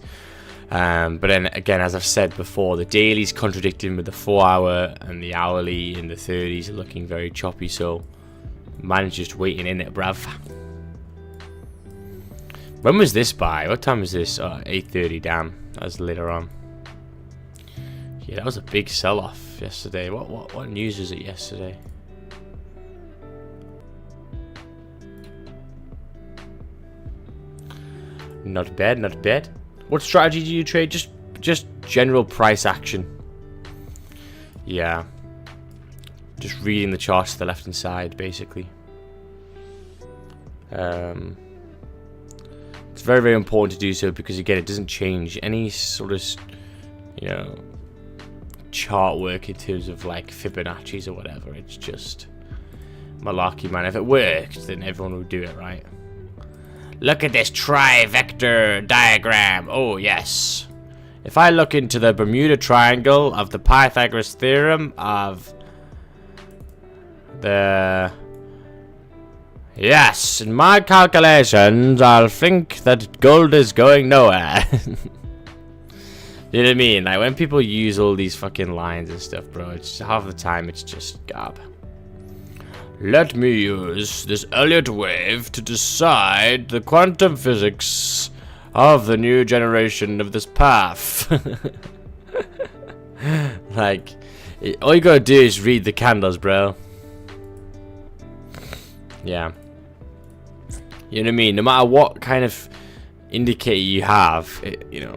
But then again, as I've said before, the daily's contradicting with the 4-hour, and the hourly and the 30s are looking very choppy. So man's just waiting in it, bruv. When was this buy? What time was this? 8:30. Damn, that was later on. Yeah, that was a big sell-off yesterday. What news was it yesterday? Not bad, not bad. What strategy do you trade? Just general price action. Yeah. Just reading the charts to the left hand side, basically. It's very, very important to do so because again, it doesn't change any sort of, you know, chart work in terms of like Fibonacci's or whatever. It's just malarkey, man. If it worked, then everyone would do it, right? Look at this tri-vector diagram. Oh yes. If I look into the Bermuda Triangle of the Pythagoras theorem of the... Yes, in my calculations, I'll think that gold is going nowhere. You know what I mean? Like when people use all these fucking lines and stuff, bro, it's half the time it's just garb. Let me use this Elliott wave to decide the quantum physics of the new generation of this path. Like, all you gotta do is read the candles, bro. Yeah. You know what I mean? No matter what kind of indicator you have, you know,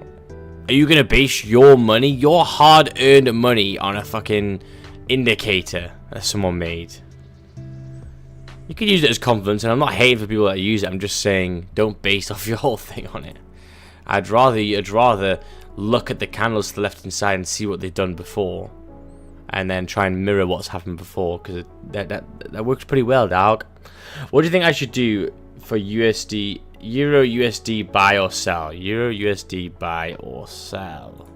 are you gonna base your money, your hard-earned money, on a fucking indicator that someone made? You could use it as confidence, and I'm not hating for people that use it. I'm just saying, don't base off your whole thing on it. I'd rather look at the candles to the left-hand side and see what they've done before, and then try and mirror what's happened before, because that works pretty well, dog. What do you think I should do for USD, Euro USD buy or sell? Euro USD buy or sell?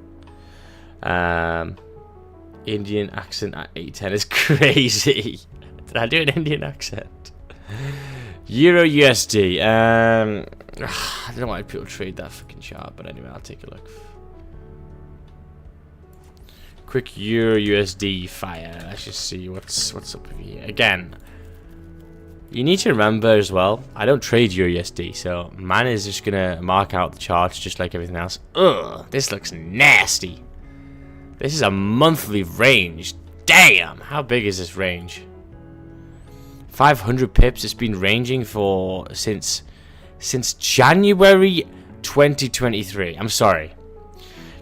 Indian accent at 810 is crazy. Did I do an Indian accent? Euro USD. I don't know why people trade that fucking chart, but anyway, I'll take a look. Quick Euro USD fire. Let's just see what's up with here. Again, you need to remember as well, I don't trade Euro USD, so man is just gonna mark out the charts just like everything else. Ugh, this looks nasty. This is a monthly range. Damn, how big is this range? 500 pips. It's been ranging for since January 2023. I'm sorry.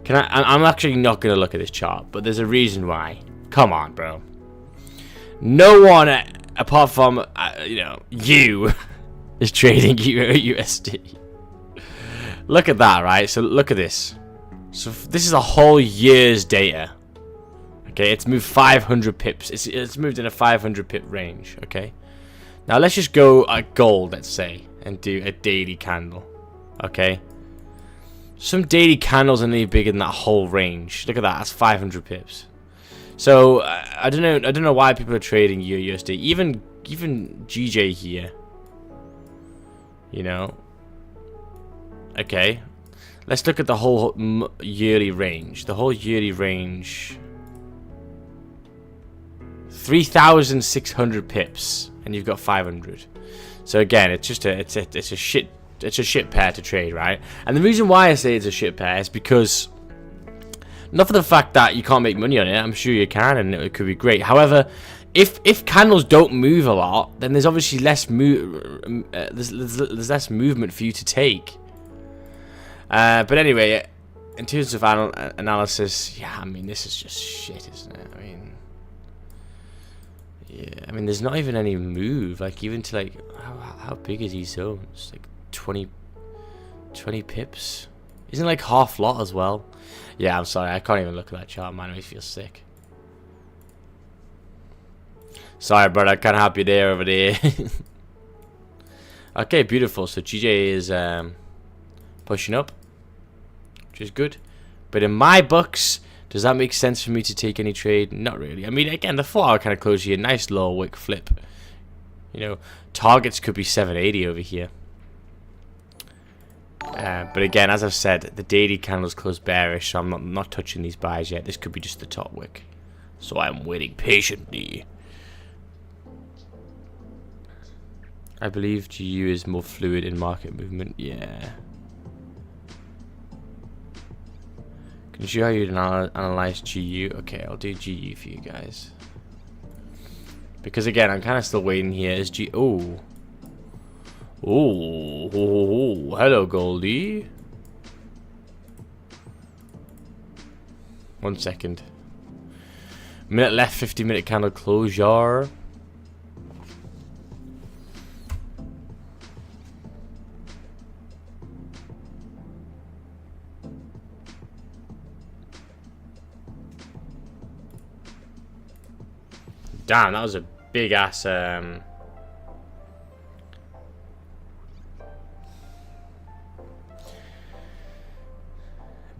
I'm actually not gonna look at this chart, but there's a reason why. Come on, bro. No one apart from you know, you is trading Euro USD. Look at that, right? So look at this. So this is a whole year's data. Okay, it's moved 500 pips. It's moved in a 500 pip range. Okay. Now let's just go at gold, let's say, and do a daily candle. Okay. Some daily candles are nearly bigger than that whole range. Look at that. That's 500 pips. So I don't know why people are trading USD. Even GJ here. You know. Okay. let's look at the whole yearly range. The whole yearly range, 3,600 pips, and you've got 500. So again, it's just a shit pair to trade, right? And the reason why I say it's a shit pair is because, not for the fact that you can't make money on it. I'm sure you can, and it could be great. However, if candles don't move a lot, then there's obviously less there's less movement for you to take. But anyway, in terms of analysis, yeah, I mean, this is just shit, isn't it? I mean, yeah, I mean, there's not even any move. Like, even to like, how big is these zones? Like 20 pips. Isn't like half lot as well? Yeah, I'm sorry, I can't even look at that chart, man. It makes me feel sick. Sorry, brother, I can't help you there over there. Okay, beautiful. So GJ is pushing up, which is good. But in my books, does that make sense for me to take any trade? Not really. I mean, again, the 4 hour kind of close here. Nice low wick flip. You know, targets could be 780 over here. But again, as I've said, the daily candles close bearish, so I'm not touching these buys yet. This could be just the top wick. So I'm waiting patiently. I believe GU is more fluid in market movement. Yeah. Can you show how you analyze GU? Okay, I'll do GU for you guys. Because again, I'm kind of still waiting here. Is G? Oh, hello, Goldie. 1 second. Minute left. 50-minute candle closure. Damn, that was a big ass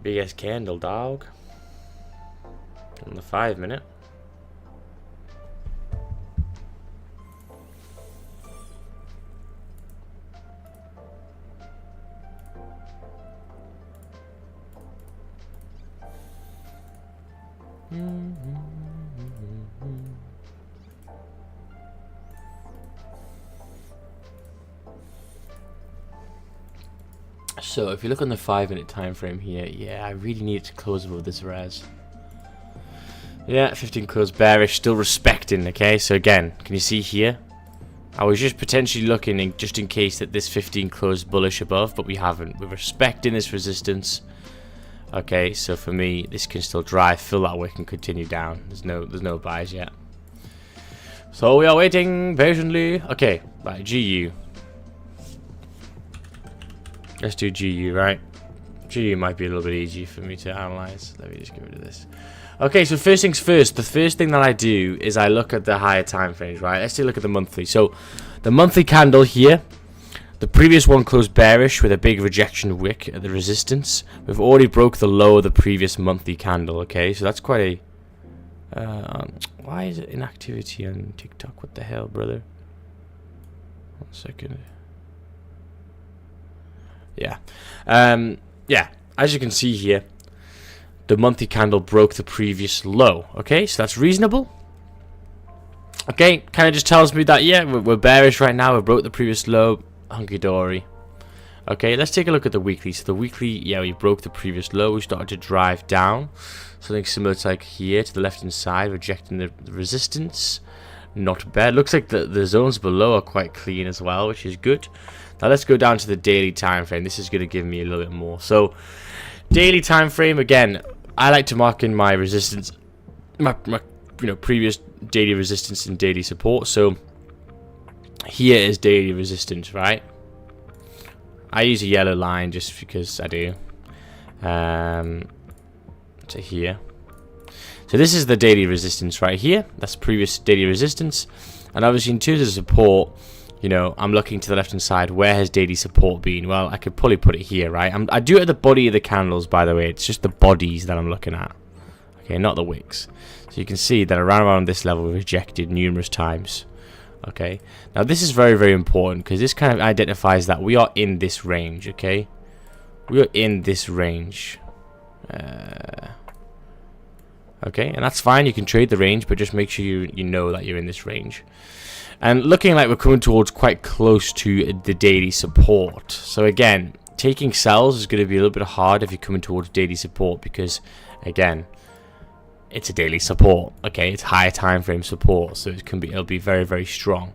big ass candle, dog. On the 5 minute. So if you look on the 5 minute time frame here, yeah, I really need it to close above this res. Yeah, 15 close bearish, still respecting. Okay, so again, can you see here? I was just potentially looking just in case that this 15 closed bullish above, but we haven't. We're respecting this resistance. Okay, so for me, this can still drive, fill that wick, and continue down. There's no buys yet. So we are waiting patiently. Okay, right, GU. Let's do GU, right? GU might be a little bit easier for me to analyze. Let me just get rid of this. Okay, so first things first. The first thing that I do is I look at the higher time frames, right? Let's take a look at the monthly. So the monthly candle here, the previous one closed bearish with a big rejection wick at the resistance. We've already broke the low of the previous monthly candle, okay? So that's quite a... why is it inactivity on TikTok? What the hell, brother? 1 second. Yeah. Yeah, as you can see here, the monthly candle broke the previous low. Okay, so that's reasonable. Okay, kind of just tells me that, yeah, we're bearish right now. We broke the previous low. Hunky-dory. Okay, let's take a look at the weekly. So the weekly, yeah, we broke the previous low. We started to drive down. Something similar to like here to the left-hand side, rejecting the resistance. Not bad. Looks like the zones below are quite clean as well, which is good. Now let's go down to the daily time frame. This is going to give me a little bit more. So daily time frame, again, I like to mark in my resistance, my previous daily resistance and daily support. So here is daily resistance, right? I use a yellow line just because I do. To here. So this is the daily resistance right here. That's previous daily resistance. And obviously in terms of support, you know, I'm looking to the left hand side. Where has daily support been? Well, I could probably put it here, right? I do it at the body of the candles, by the way. It's just the bodies that I'm looking at. Okay, not the wicks. So you can see that around this level we rejected numerous times. Okay, now this is very, very important because this kind of identifies that we are in this range, okay? we're in this range. Okay, and that's fine. You can trade the range, but just make sure you know that you're in this range. And looking like we're coming towards quite close to the daily support. So again, taking sells is going to be a little bit hard if you're coming towards daily support because, again, it's a daily support. Okay, it's higher time frame support, so it'll be very, very strong.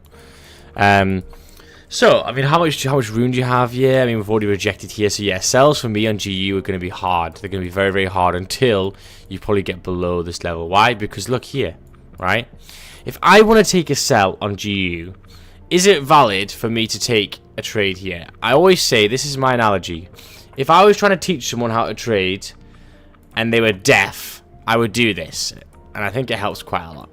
So I mean, how much room do you have? Yeah, I mean, we've already rejected here. So yeah, sells for me on GU are going to be hard. They're going to be very, very hard until you probably get below this level. Why? Because look here, right? If I want to take a sell on GU, is it valid for me to take a trade here? I always say, this is my analogy. If I was trying to teach someone how to trade and they were deaf, I would do this. And I think it helps quite a lot.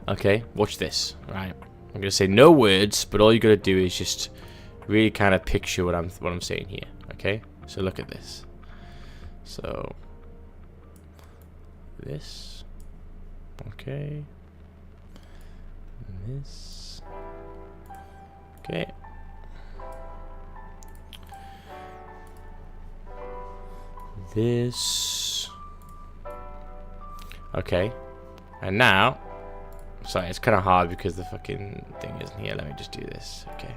Okay, watch this, right? I'm going to say no words, but all you got to do is just really kind of picture what I'm saying here, okay? So look at this. So this, okay. And this, okay. This, okay. And now, sorry, it's kind of hard because the fucking thing isn't here. Let me just do this. Okay.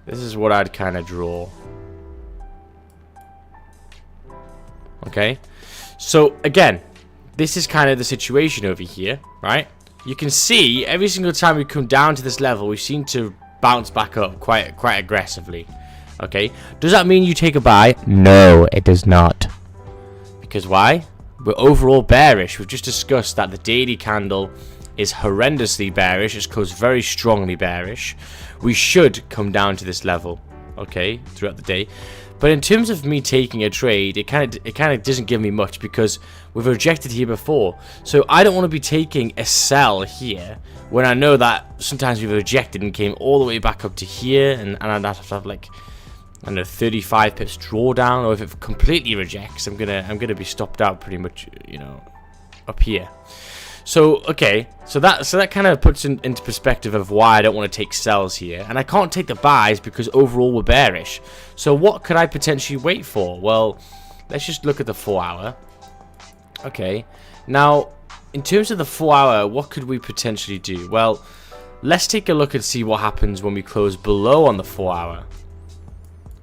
This is what I'd kind of draw. Okay. So, again, this is kind of the situation over here, right? You can see every single time we come down to this level, we seem to bounce back up quite aggressively. Okay. Does that mean you take a buy? No, it does not. Because why? We're overall bearish. We've just discussed that the daily candle is horrendously bearish. It's closed very strongly bearish. We should come down to this level, okay, throughout the day. But in terms of me taking a trade, it kind of doesn't give me much because we've rejected here before. So I don't want to be taking a sell here when I know that sometimes we've rejected and came all the way back up to here, and I'd have to have like, I don't know, 35 pips drawdown, or if it completely rejects, I'm gonna be stopped out pretty much, you know, up here. So okay, so that kind of puts into perspective of why I don't want to take sells here, and I can't take the buys because overall we're bearish. So what could I potentially wait for? Well, let's just look at the 4 hour. Okay, now in terms of the 4 hour, what could we potentially do? Well, let's take a look and see what happens when we close below on the 4 hour.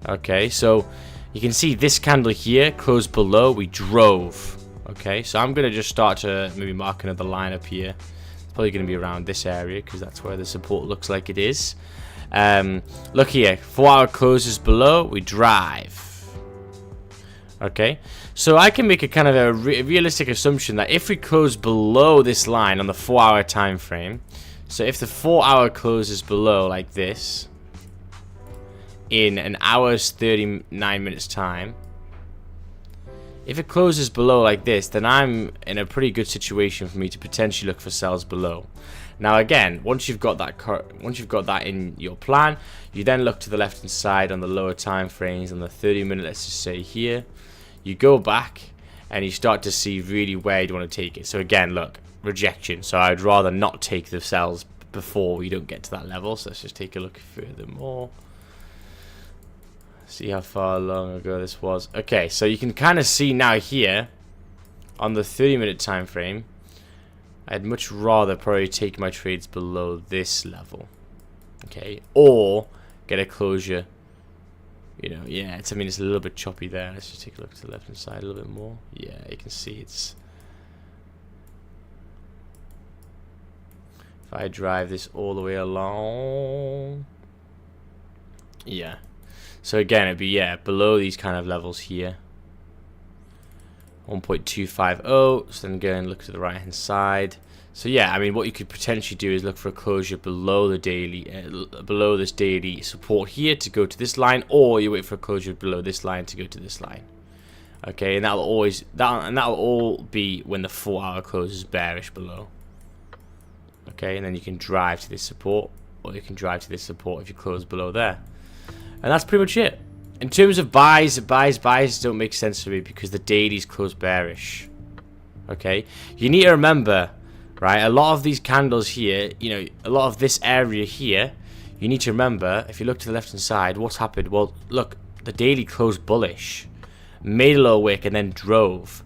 Okay, so you can see this candle here closed below, we drove. Okay, so I'm going to just start to maybe mark another line up here. It's probably going to be around this area because that's where the support looks like it is. Look here, 4 hour closes below, we drive. Okay, so I can make a kind of a realistic assumption that if we close below this line on the 4 hour time frame, so if the 4 hour closes below like this, in an hour's 39 minutes time, if it closes below like this, then I'm in a pretty good situation for me to potentially look for sells below. Now again, once you've got that in your plan, you then look to the left hand side on the lower time frames on the 30-minute, let's just say here. You go back and you start to see really where you want to take it. So again, look, rejection. So I'd rather not take the sells before you don't get to that level. So let's just take a look further more. See how far long ago this was. Okay, so you can kind of see now here on the 30-minute time frame, I'd much rather probably take my trades below this level. Okay, or get a closure. You know, yeah, I mean, it's a little bit choppy there. Let's just take a look to the left hand side a little bit more. Yeah, you can see it's. If I drive this all the way along, yeah. So again, it'd be, yeah, below these kind of levels here. 1.250. So then go and look to the right hand side. So yeah, I mean, what you could potentially do is look for a closure below the daily, below this daily support here to go to this line, or you wait for a closure below this line to go to this line. Okay, and that'll all be when the 4 hour closes bearish below. Okay, and then you can drive to this support, or you can drive to this support if you close below there. And that's pretty much it. In terms of buys don't make sense to me because the dailies close bearish. Okay? You need to remember, right? A lot of these candles here, you know, a lot of this area here, you need to remember, if you look to the left hand side, what's happened? Well, look, the daily closed bullish, made a low wick and then drove.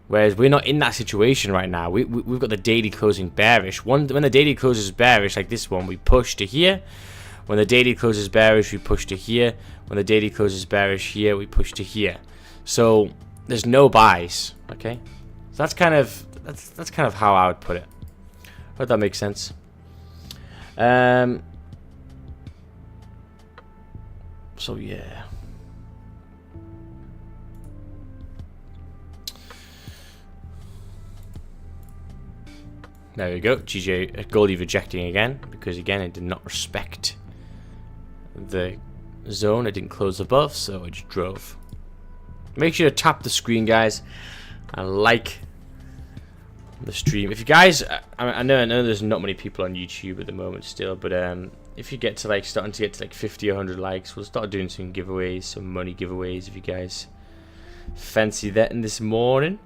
Whereas we're not in that situation right now. We've got the daily closing bearish. When the daily closes bearish, like this one, we push to here. When the daily closes bearish, we push to here. When the daily closes bearish here, we push to here. So there's no buys. Okay, so that's kind of how I would put it. Hope that makes sense. So yeah. There we go. GJ Goldie rejecting again because again it did not respect the zone. It didn't close above, so it just drove. Make sure to tap the screen, guys, and like the stream. If you guys, I know there's not many people on YouTube at the moment still, but if you get to like starting to get to like 50 or 100 likes, we'll start doing some giveaways, some money giveaways. If you guys fancy that in this morning.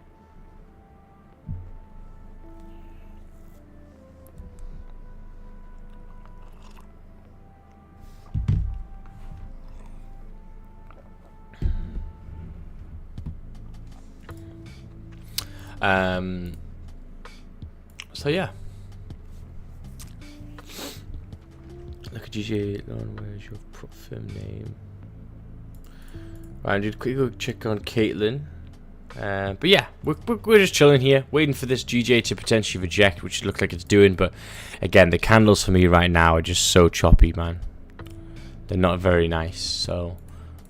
So yeah. Look at GJ. Where's your firm name? Right, I did quickly check on Caitlin. But yeah, we're just chilling here, waiting for this GJ to potentially reject, which looks like it's doing. But again, the candles for me right now are just so choppy, man. They're not very nice. So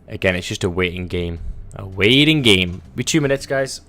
again, it's just a waiting game. A waiting game. Be 2 minutes, guys.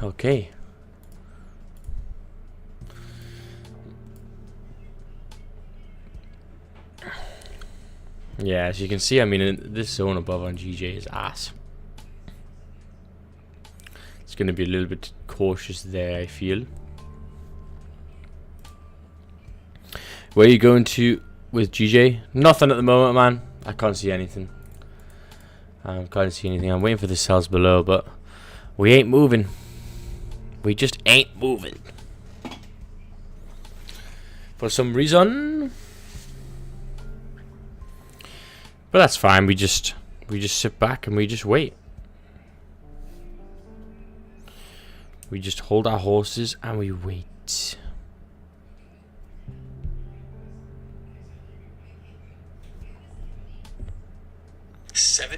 Okay. Yeah, as you can see, I mean, this zone above on GJ is ass. It's going to be a little bit cautious there, I feel. Where are you going to with GJ? Nothing at the moment, man. I can't see anything. I can't see anything. I'm waiting for the cells below, but we ain't moving. We just ain't moving. For some reason. But that's fine. We just sit back and we just wait. We just hold our horses and we wait. 7.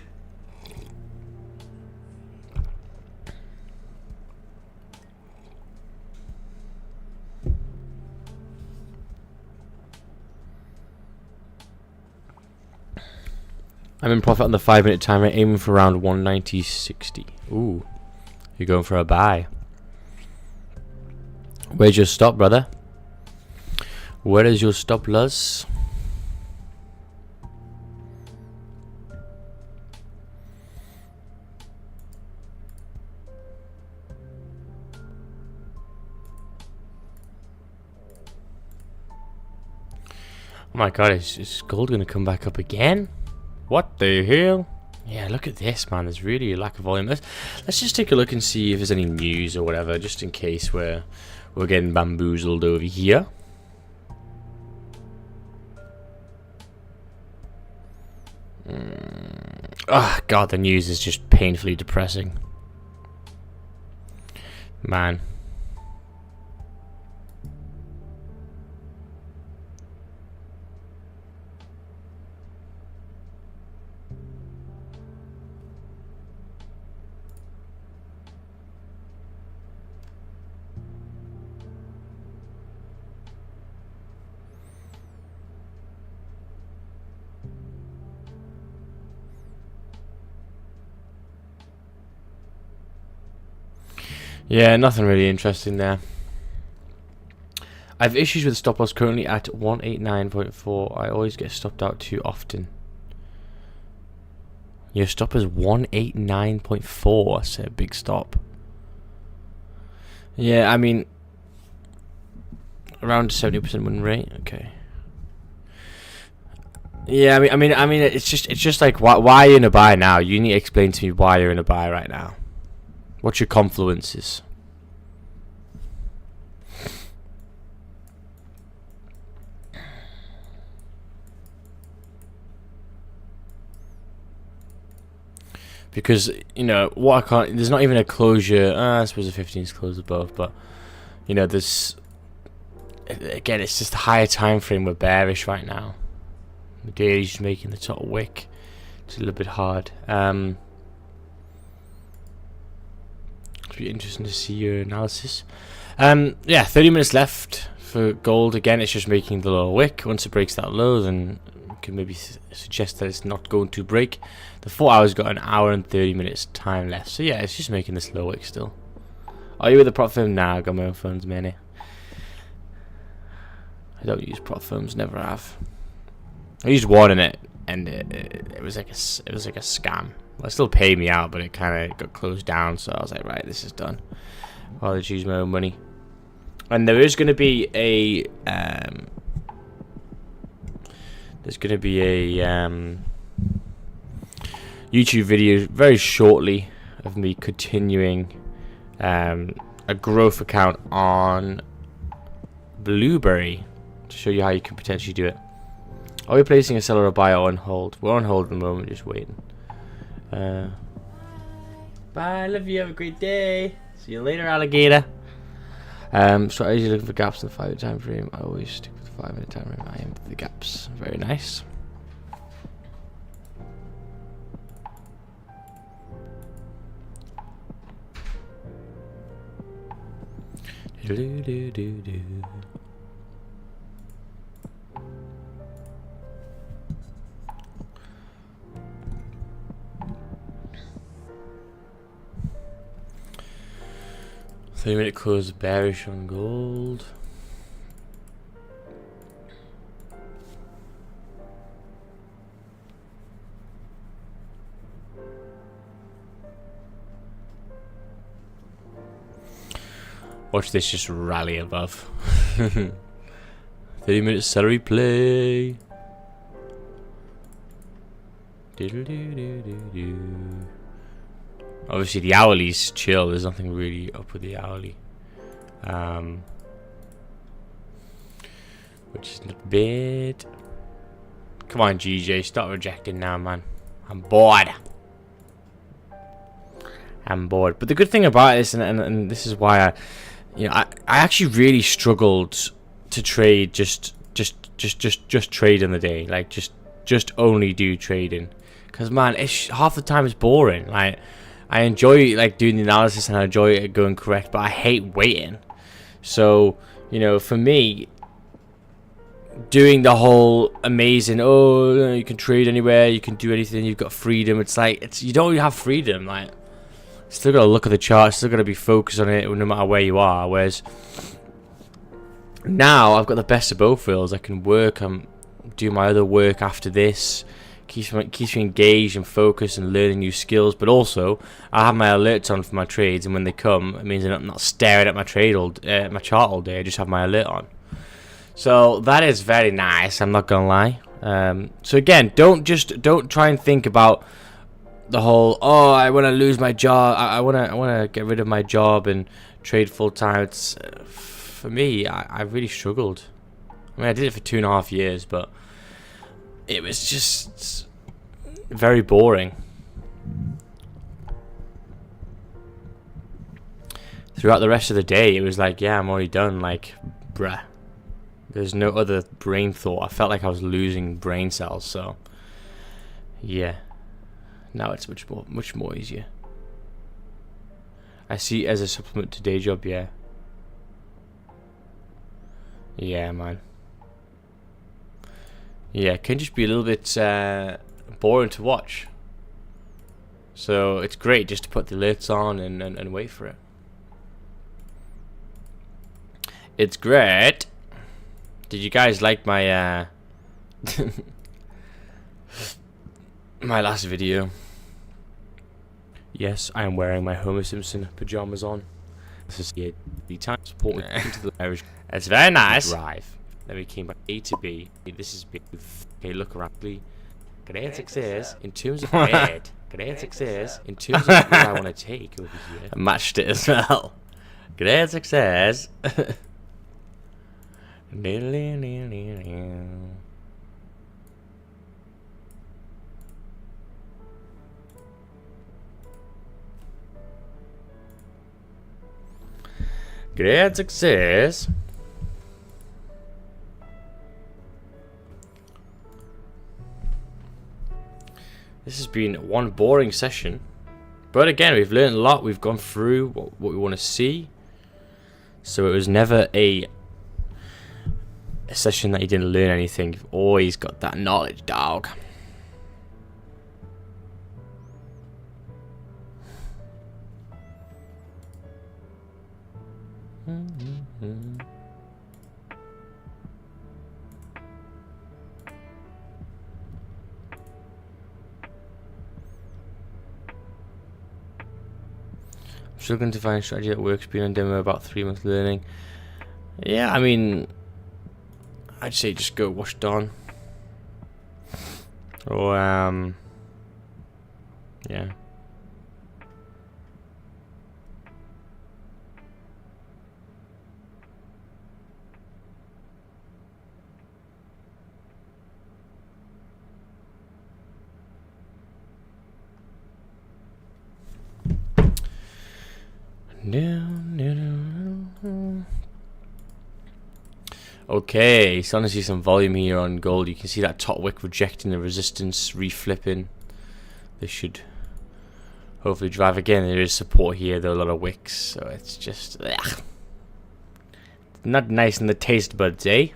I'm in profit on the 5-minute timer, aiming for around 190.60. Ooh, you're going for a buy. Where's your stop, brother? Where is your stop, Luz? Oh my god, is gold going to come back up again? What the hell? Yeah, look at this, man. There's really a lack of volume. Let's just take a look and see if there's any news or whatever, just in case we're getting bamboozled over here. Oh god, the news is just painfully depressing. Man. Yeah, nothing really interesting there. I have issues with stop loss currently at 189.4. I always get stopped out too often. Your stop is 189.4. That's a big stop. Yeah, I mean, around 70% win rate. Okay. Yeah, I mean, it's just like why are you in a buy now? You need to explain to me why you're in a buy right now. What's your confluences? Because, you know, what I can't... There's not even a closure... I suppose the 15's closed above, but... You know, there's... Again, it's just a higher time frame. We're bearish right now. The daily's just making the top wick. It's a little bit hard. It'll be interesting to see your analysis. Yeah, 30 minutes left for gold. Again, it's just making the lower wick. Once it breaks that low, then we can maybe suggest that it's not going to break. The 4 hours got an hour and 30 minutes time left. So yeah, it's just making this low wick still. Are you with the prop firm? Nah, I got my own firms, man. I don't use prop firms, never have. I used one in it, and it was like a scam. Well, it still paid me out, but it kind of got closed down. So I was like, right, this is done. I'll just use my own money. And there is going to be a YouTube video very shortly of me continuing a growth account on Blueberry to show you how you can potentially do it. Are we placing a seller or buyer on hold? We're on hold at the moment, just waiting. Bye, love you, have a great day. See you later, alligator. Strategy looking for gaps in the 5-minute time frame. I always stick with the 5-minute time frame. I aim for the gaps. Very nice. Do-do-do-do-do. 3-minute close bearish on gold. Watch this just rally above. 30-minute salary play. Do-do-do-do-do-do. Obviously the hourly's chill, there's nothing really up with the hourly. Which is not bad. Come on, GJ, stop rejecting now, man. I'm bored. I'm bored. But the good thing about this, and this is why I actually really struggled to trade just trade in the day. Like just only do trading. because man, half the time it's boring. Like, I enjoy like doing the analysis and I enjoy it going correct, but I hate waiting. So, you know, for me, doing the whole amazing, oh, you can trade anywhere, you can do anything, you've got freedom. It's like, you don't have freedom. Like, still gotta look at the chart, still gotta be focused on it no matter where you are. Whereas now I've got the best of both worlds. I can work, do my other work after this. Keeps me engaged and focused and learning new skills, but also I have my alerts on for my trades, and when they come, it means I'm not staring at my my chart all day. I just have my alert on. So that is very nice. I'm not gonna lie. So again, don't try and think about the whole, oh, I want to lose my job. I want to get rid of my job and trade full time. It's for me. I really struggled. I mean, I did it for 2.5 years, but it was just very boring. Throughout the rest of the day, it was like, yeah, I'm already done. Like, bruh. There's no other brain thought. I felt like I was losing brain cells. So, yeah. Now it's much more easier. I see it as a supplement to day job. Yeah. Yeah, man. Yeah, it can just be a little bit boring to watch. So it's great just to put the alerts on and wait for it. It's great. Did you guys like my my last video? Yes, I am wearing my Homer Simpson pajamas on. This is the time support into the Irish. It's very nice. Drive. Then we came back A to B. This is B. Okay, look around. Great success in terms of red. Great success in terms of what I want to take over here. I matched it as well. Great success. Great success. This has been one boring session, but again, we've learned a lot. We've gone through what we want to see, so it was never a session that you didn't learn anything. You've always got that knowledge, dog. Struggling to find a strategy that works. Been on demo about 3 months learning. Yeah, I mean, I'd say just go watch Don. Or yeah. Okay, starting to see some volume here on gold. You can see that top wick rejecting the resistance, reflipping. This should hopefully drive again. There is support here, there are a lot of wicks, so it's just not nice in the taste buds, eh?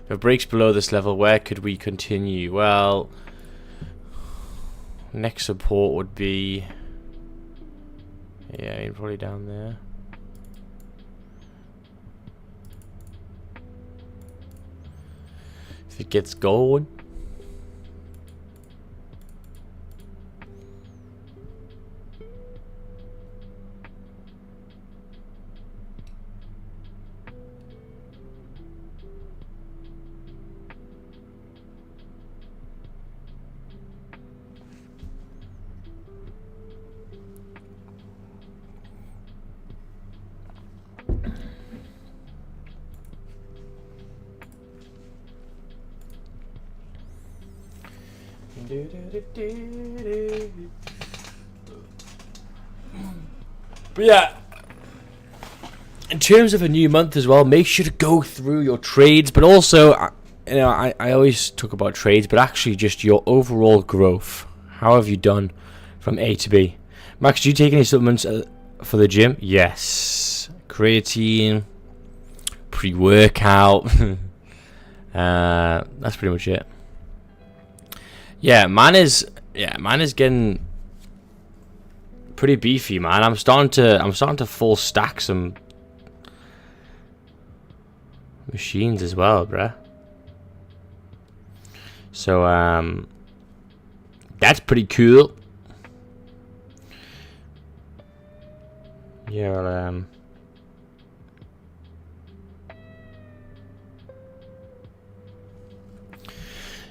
If it breaks below this level, where could we continue? Well, next support would be, yeah, probably down there. If it gets going. But yeah, in terms of a new month as well, make sure to go through your trades, but also, you know, I always talk about trades, but actually just your overall growth. How have you done from A to B? Max, do you take any supplements for the gym? Yes. Creatine, pre-workout. That's pretty much it. Yeah, mine is getting pretty beefy, man. I'm starting to full stack some machines as well, bruh. So that's pretty cool. Yeah, well,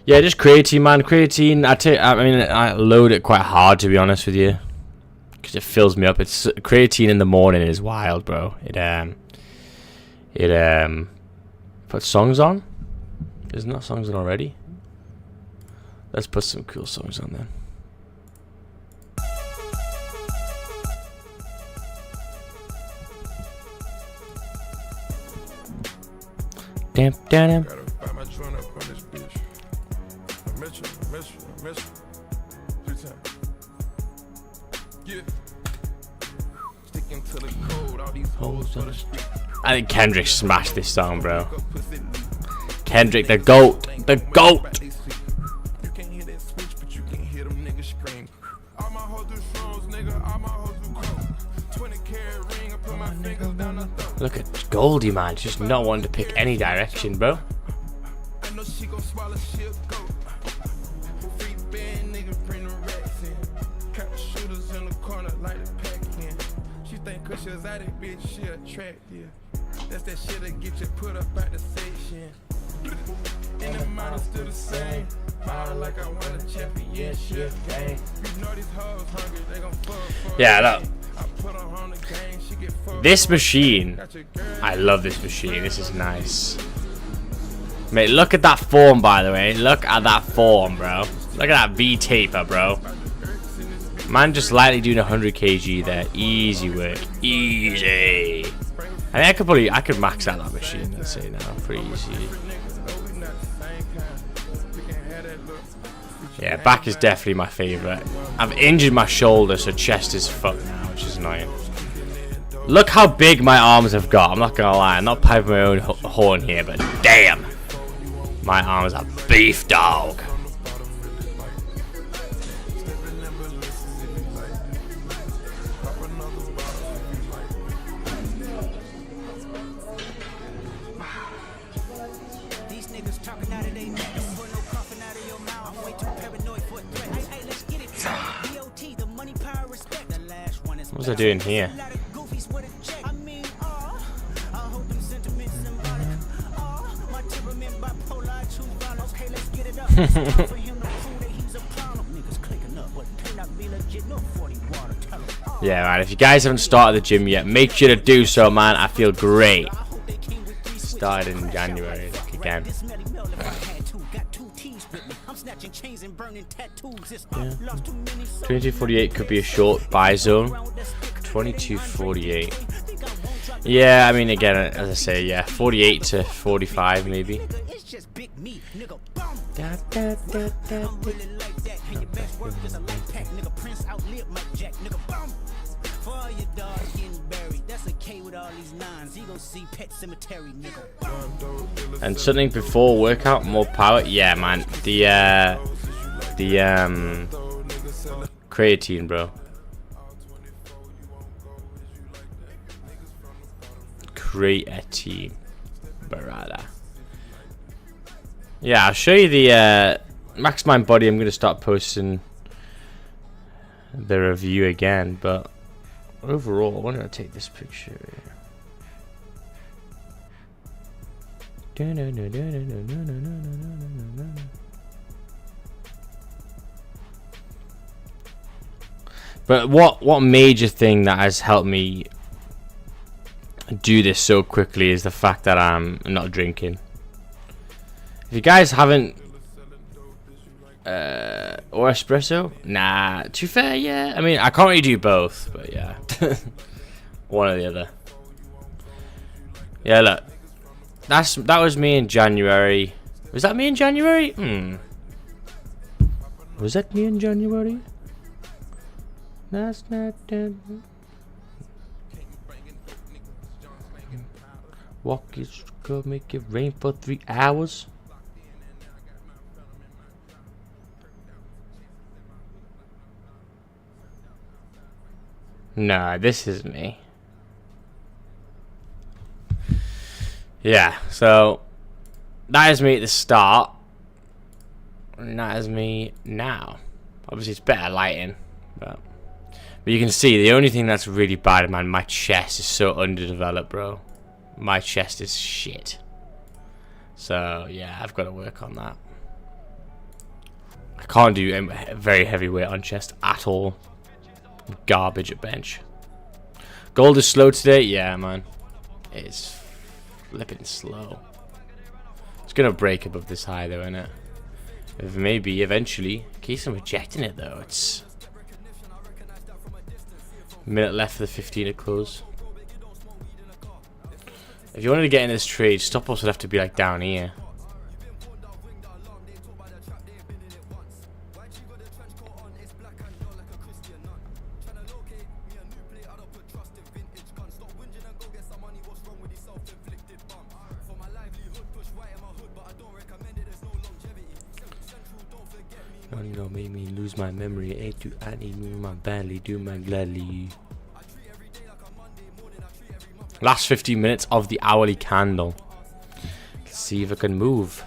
yeah, just creatine, man. Creatine, I load it quite hard, to be honest with you, because it fills me up. It's creatine in the morning is wild, bro. It put songs on. Isn't that songs on already? Let's put some cool songs on then. Damn, damn. Gotta buy my joint up on this bitch. I miss you. 3 times. Yeah. Sticking to the code, all these hoes for the street. I think Kendrick smashed this song, bro. Kendrick, the GOAT. The GOAT. You can't hear that switch, but you can hear them niggas scream. All my hoes do shrooms, nigga. All my hoes do coke. 20-carat ring, I put my fingers down the throat. Look at Goldie, man. Just not wanting to pick any direction, bro. I know she gon' swallow, she'll go. Free band, nigga, bring the racks in. Count the shooters in the corner, like the pack in. She think 'cause she was out it, bitch, she attractive. That's that shit that get you put up at the section. And the model still the same. Ball like I won a championship game. You know these hoes hungry, they gon' fuck. Yeah, look. I put her on the game, she get fucked. This machine, I love this machine. This is nice. Mate, look at that form, by the way. Look at that form, bro. Look at that V-taper, bro. Man just lightly doing 100 kg there. Easy work. Easy. I think I could max out that machine, let's say now. Pretty easy. Yeah, back is definitely my favourite. I've injured my shoulder, so chest is fucked now, which is annoying. Look how big my arms have got. I'm not gonna lie. I'm not piping my own horn here, but damn. My arms are beef, dog. These niggas talking out of their neck. Don't put no coffin out of your mouth. I'm way too paranoid for a threat. Hey, let's get it. DOT, the money, power, respect. The last one is What's I doing here? a lot of goofies with a check. I mean, I hope them sentiments symbolic. My temperament bipolar, I choose violence. Okay, let's get it up. It's time for him to prove that he's a clown. Niggas clicking up, but they not be legit. No 40 water, tell him. Yeah, man. If you guys haven't started the gym yet, make sure to do so, man. I feel great. Started in January, like again. Yeah. 2248 could be a short buy zone. 2248. Yeah, I mean, again, as I say, yeah, 48 to 45 maybe. And something before workout, more power. Yeah, man. The creatine, bro. Creatine, brother. Yeah, I'll show you the Max Mind Body. I'm gonna start posting the review again, but overall, why don't I take this picture? But what major thing that has helped me do this so quickly is the fact that I'm not drinking. If you guys haven't or espresso, nah, to be fair, yeah, I mean, I can't really do both, but yeah. One or the other. Yeah, look. That was me in January. Was that me in January? Was that me in January? That's not dead. Walk it, go make it rain for 3 hours. Nah, this is me. Yeah, so that is me at the start, and that is me now. Obviously, it's better lighting, but you can see the only thing that's really bad, man, my chest is so underdeveloped, bro. My chest is shit. So yeah, I've got to work on that. I can't do very heavy weight on chest at all. Garbage at bench. Gold is slow today, yeah, man. It's flipping slow. It's gonna break above this high though, isn't it? Maybe eventually. In case I'm rejecting it though, it's a minute left for the 15 to close. If you wanted to get in this trade, stop loss would have to be like down here. Don't make me lose my memory. I need my badly, do my gladly. Last 15 minutes of the hourly candle. Let's see if I can move.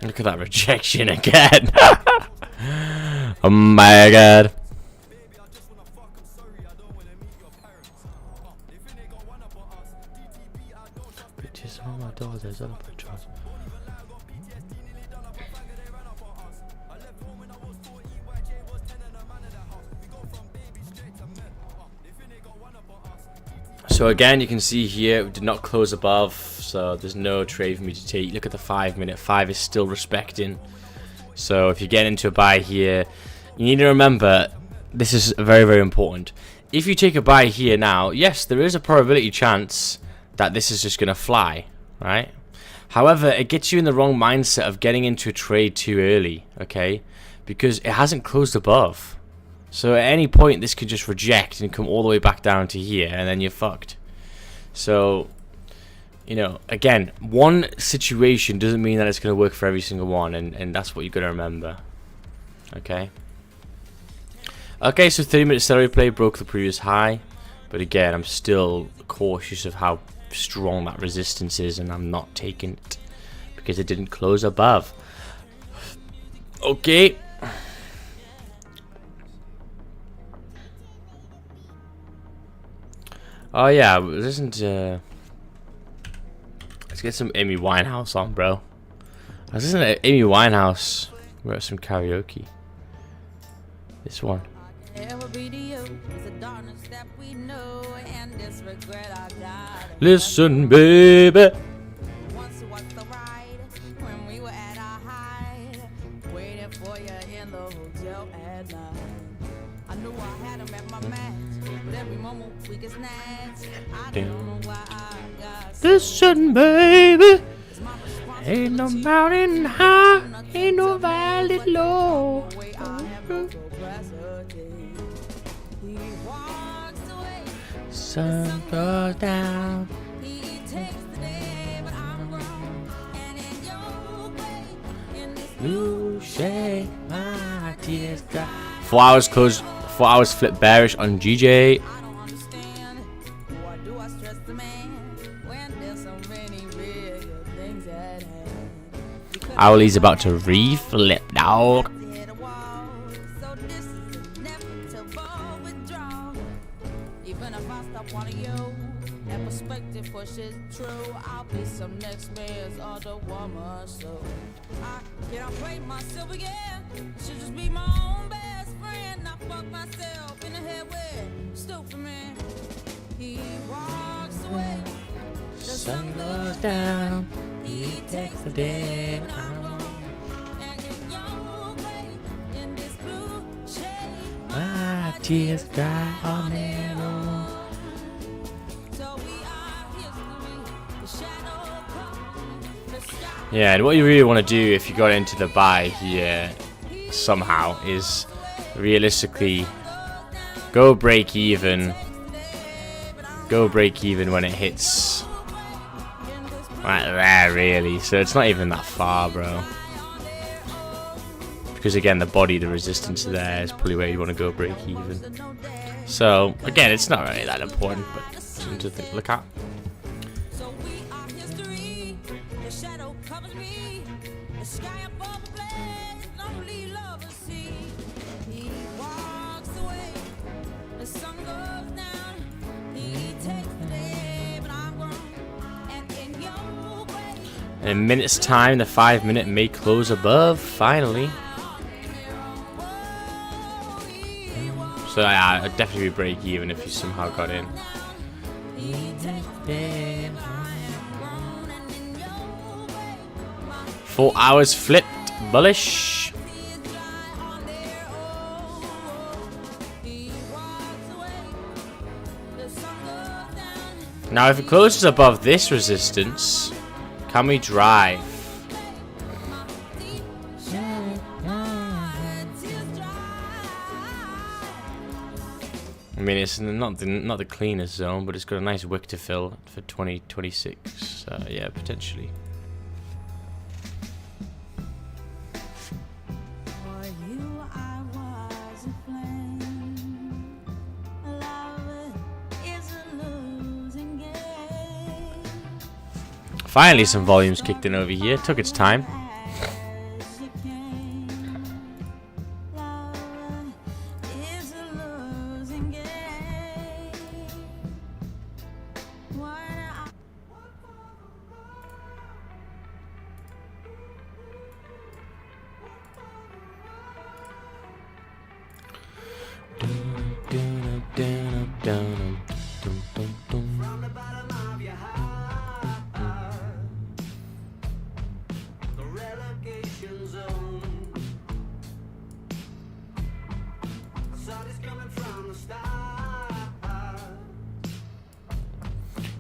Look at that rejection again. Oh my god. Bitches on my door, there's other patrols. So again, you can see here, we did not close above, so there's no trade for me to take. Look at the 5 minute, 5 is still respecting. So if you get into a buy here, you need to remember, this is very, very important. If you take a buy here now, yes, there is a probability chance that this is just going to fly, right? However, it gets you in the wrong mindset of getting into a trade too early, okay? Because it hasn't closed above. So at any point, this could just reject and come all the way back down to here, and then you're fucked. So, you know, again, one situation doesn't mean that it's going to work for every single one, and that's what you've got to remember. Okay? Okay, so 30-minute celery play broke the previous high, but again, I'm still cautious of how strong that resistance is, and I'm not taking it because it didn't close above. Okay. Oh yeah, listen to. Let's get some Amy Winehouse on, bro. I was listening to Amy Winehouse. Wrote some karaoke. This one. Listen, baby. Listen, baby. Ain't no mountain high, ain't no valley low. Sun goes down. You shake my tears dry. 4 hours close. 4 hours flip bearish on GJ. Owlie's about to reflip, dog. Even if I stop wanting you, that perspective pushes true. I'll be some next man's other woman, so I can't play myself again. Should just be my own best friend. I fuck myself in the head with stupid man. He walks away. The sun goes down. He takes the day. I'm gone. And in your way, in this blue shade, My tears dry on their own. so we are history. The shadow comes. The sky. Yeah, and what you really want to do if you got into the buy here somehow is realistically go break even. Go break even when it hits right there, really. So it's not even that far, bro. Because again, the body, the resistance there is probably where you want to go break even. So again, it's not really that important, but something to look at. So we are history. The shadow covers me. The sky above the blaze. Lonely lovers see. He walks away. The sun goes down. He takes the day, but I'm grown. And in your way. In a minute's time, the 5-minute may close above, finally. So yeah, I'd definitely break even if you somehow got in. 4 hours flipped, bullish. Now if it closes above this resistance, can we drive? I mean, it's not the cleanest zone, but it's got a nice wick to fill for 2026. Yeah, potentially. For you, I was a flame. Love is a losing game. Finally, some volumes kicked in over here. Took its time. As you came, love is a losing game. When I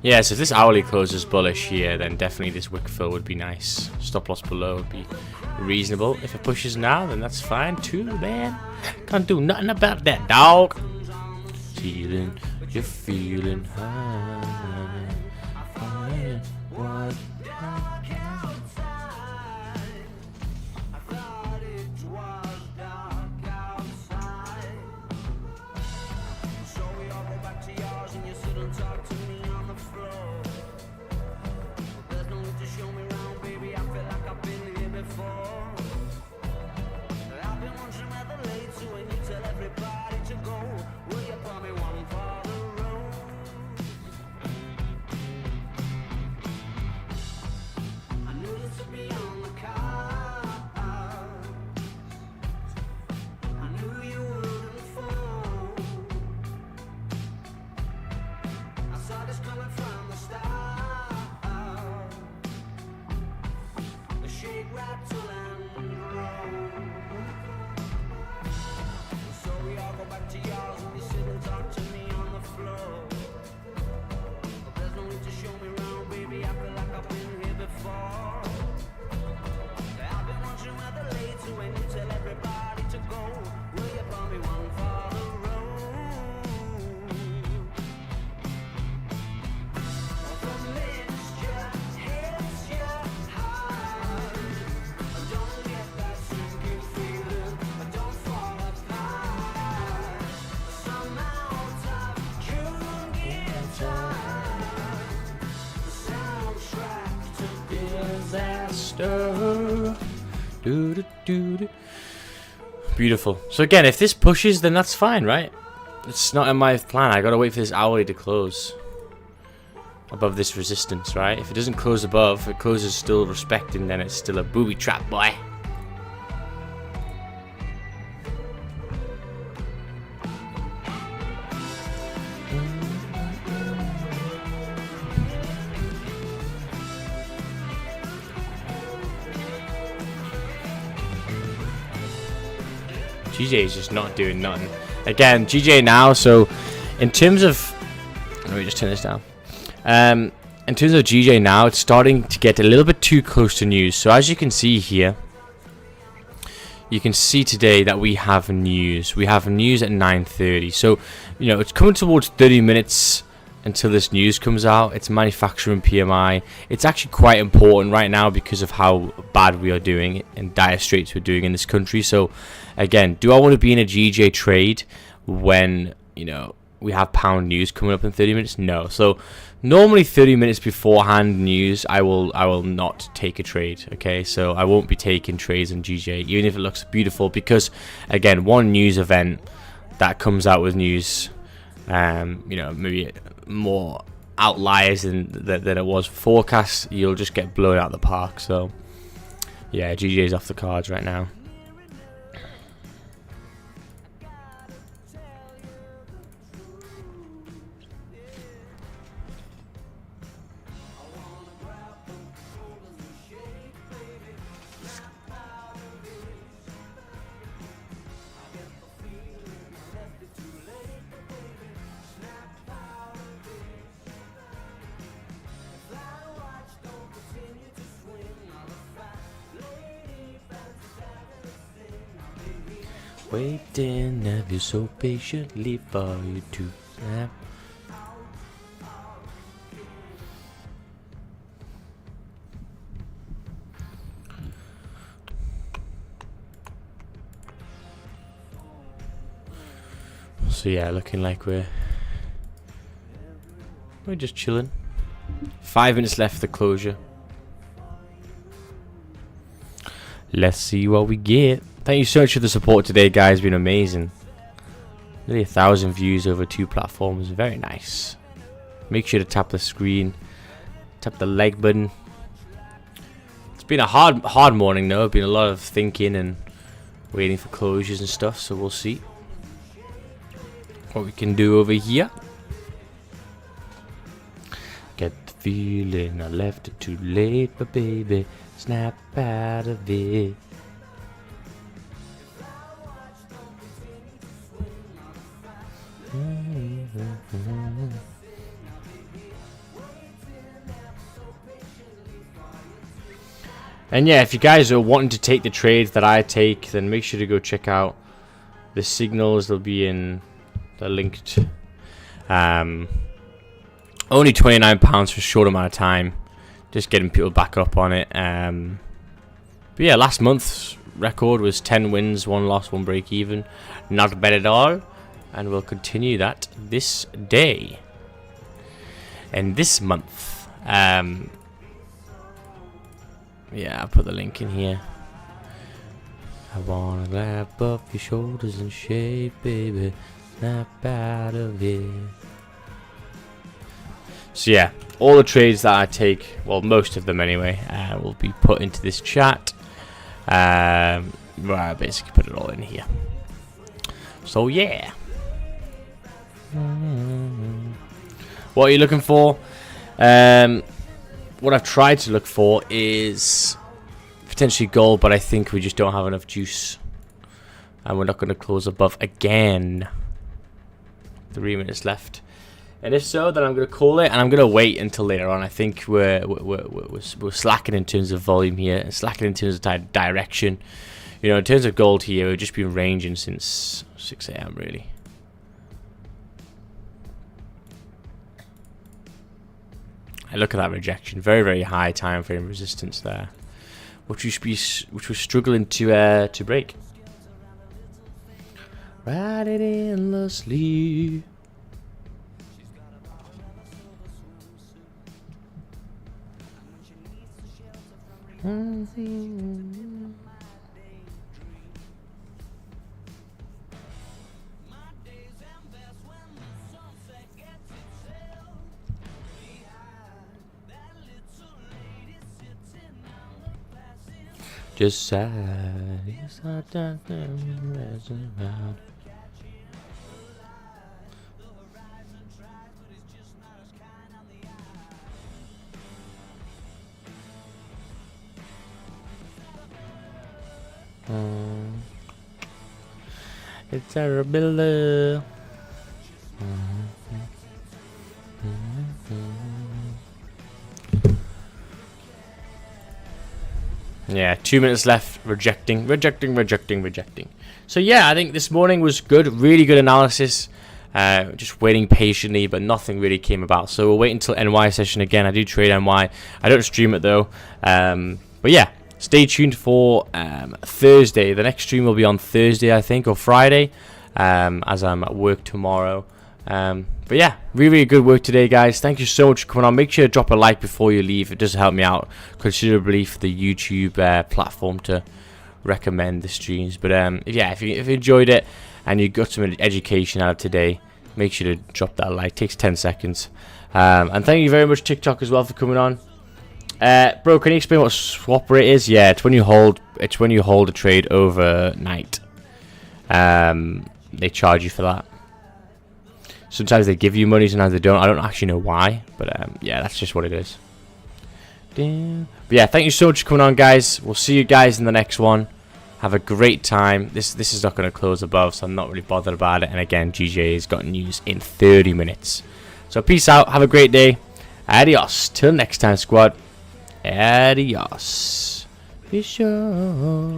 Yeah, so if this hourly closes bullish here, then definitely this wick fill would be nice. Stop loss below would be reasonable. If it pushes now, then that's fine too, man. Can't do nothing about that, dog. Feeling, you're feeling high. What? Disaster. Beautiful. So again, if this pushes, then that's fine, right? It's not in my plan. I gotta wait for this hourly to close above this resistance, right? If it doesn't close above, it closes still respecting, then it's still a booby trap, boy. GJ is just not doing nothing. Again, GJ now, so in terms of... Let me just turn this down. In terms of GJ now, it's starting to get a little bit too close to news. So as you can see here, you can see today that we have news. We have news at 9:30. So, you know, it's coming towards 30 minutes until this news comes out. It's manufacturing PMI. It's actually quite important right now because of how bad we are doing and dire straits we're doing in this country. So again, do I want to be in a GJ trade when, you know, we have pound news coming up in 30 minutes? No. So normally 30 minutes beforehand news, I will not take a trade. Okay, so I won't be taking trades in GJ even if it looks beautiful, because again, one news event that comes out with news, you know, maybe more outliers than it was forecast, you'll just get blown out of the park. So yeah, GJ's off the cards right now. Waiting, have you so patiently for you to snap. So yeah, looking like we're just chilling. 5 minutes left for the closure. Let's see what we get. Thank you so much for the support today, guys. It's been amazing. Nearly 1,000 views over 2 platforms. Very nice. Make sure to tap the screen, tap the like button. It's been a hard morning though. Been a lot of thinking and waiting for closures and stuff. So we'll see what we can do over here. Get the feeling I left it too late, but baby, snap out of it. And yeah, if you guys are wanting to take the trades that I take, then make sure to go check out the signals. They'll be in the linked. Only £29 for a short amount of time, just getting people back up on it. But yeah, last month's record was 10 wins, 1 loss, 1 break even. Not bad at all. And we'll continue that this day and this month. Yeah, I'll put the link in here. I wanna grab up your shoulders and shake, baby, snap out of it. So yeah, all the trades that I take, well, most of them anyway, will be put into this chat. Where I basically put it all in here. So yeah. What are you looking for? What I've tried to look for is potentially gold, but I think we just don't have enough juice, and we're not going to close above again. 3 minutes left, and if so, then I'm going to call it, and I'm going to wait until later on. I think we're slacking in terms of volume here, slacking in terms of direction. You know, in terms of gold here, we've just been ranging since 6 AM really. Look at that rejection, very, very high time frame resistance there, which we're struggling to break. Ride it endlessly. just sad. Yes, I don't know. It's terrible love. Yeah, 2 minutes left. Rejecting. So yeah, I think this morning was good. Really good analysis. Just waiting patiently, but nothing really came about. So we'll wait until NY session again. I do trade NY. I don't stream it though. But yeah, stay tuned for Thursday. The next stream will be on Thursday, I think, or Friday, as I'm at work tomorrow. But yeah, really good work today, guys. Thank you so much for coming on. Make sure to drop a like before you leave. It does help me out considerably for the YouTube platform to recommend the streams. But yeah, if you enjoyed it and you got some education out of today, make sure to drop that like. It takes 10 seconds. And thank you very much, TikTok, as well, for coming on. Bro, can you explain what swap rate is? Yeah, it's when you hold a trade overnight. They charge you for that. Sometimes they give you money, sometimes they don't. I don't actually know why, but yeah, that's just what it is. Damn. But yeah, thank you so much for coming on, guys. We'll see you guys in the next one. Have a great time. This is not going to close above, so I'm not really bothered about it. And again, GJ has got news in 30 minutes. So peace out. Have a great day. Adios. Till next time, squad. Adios. Be sure.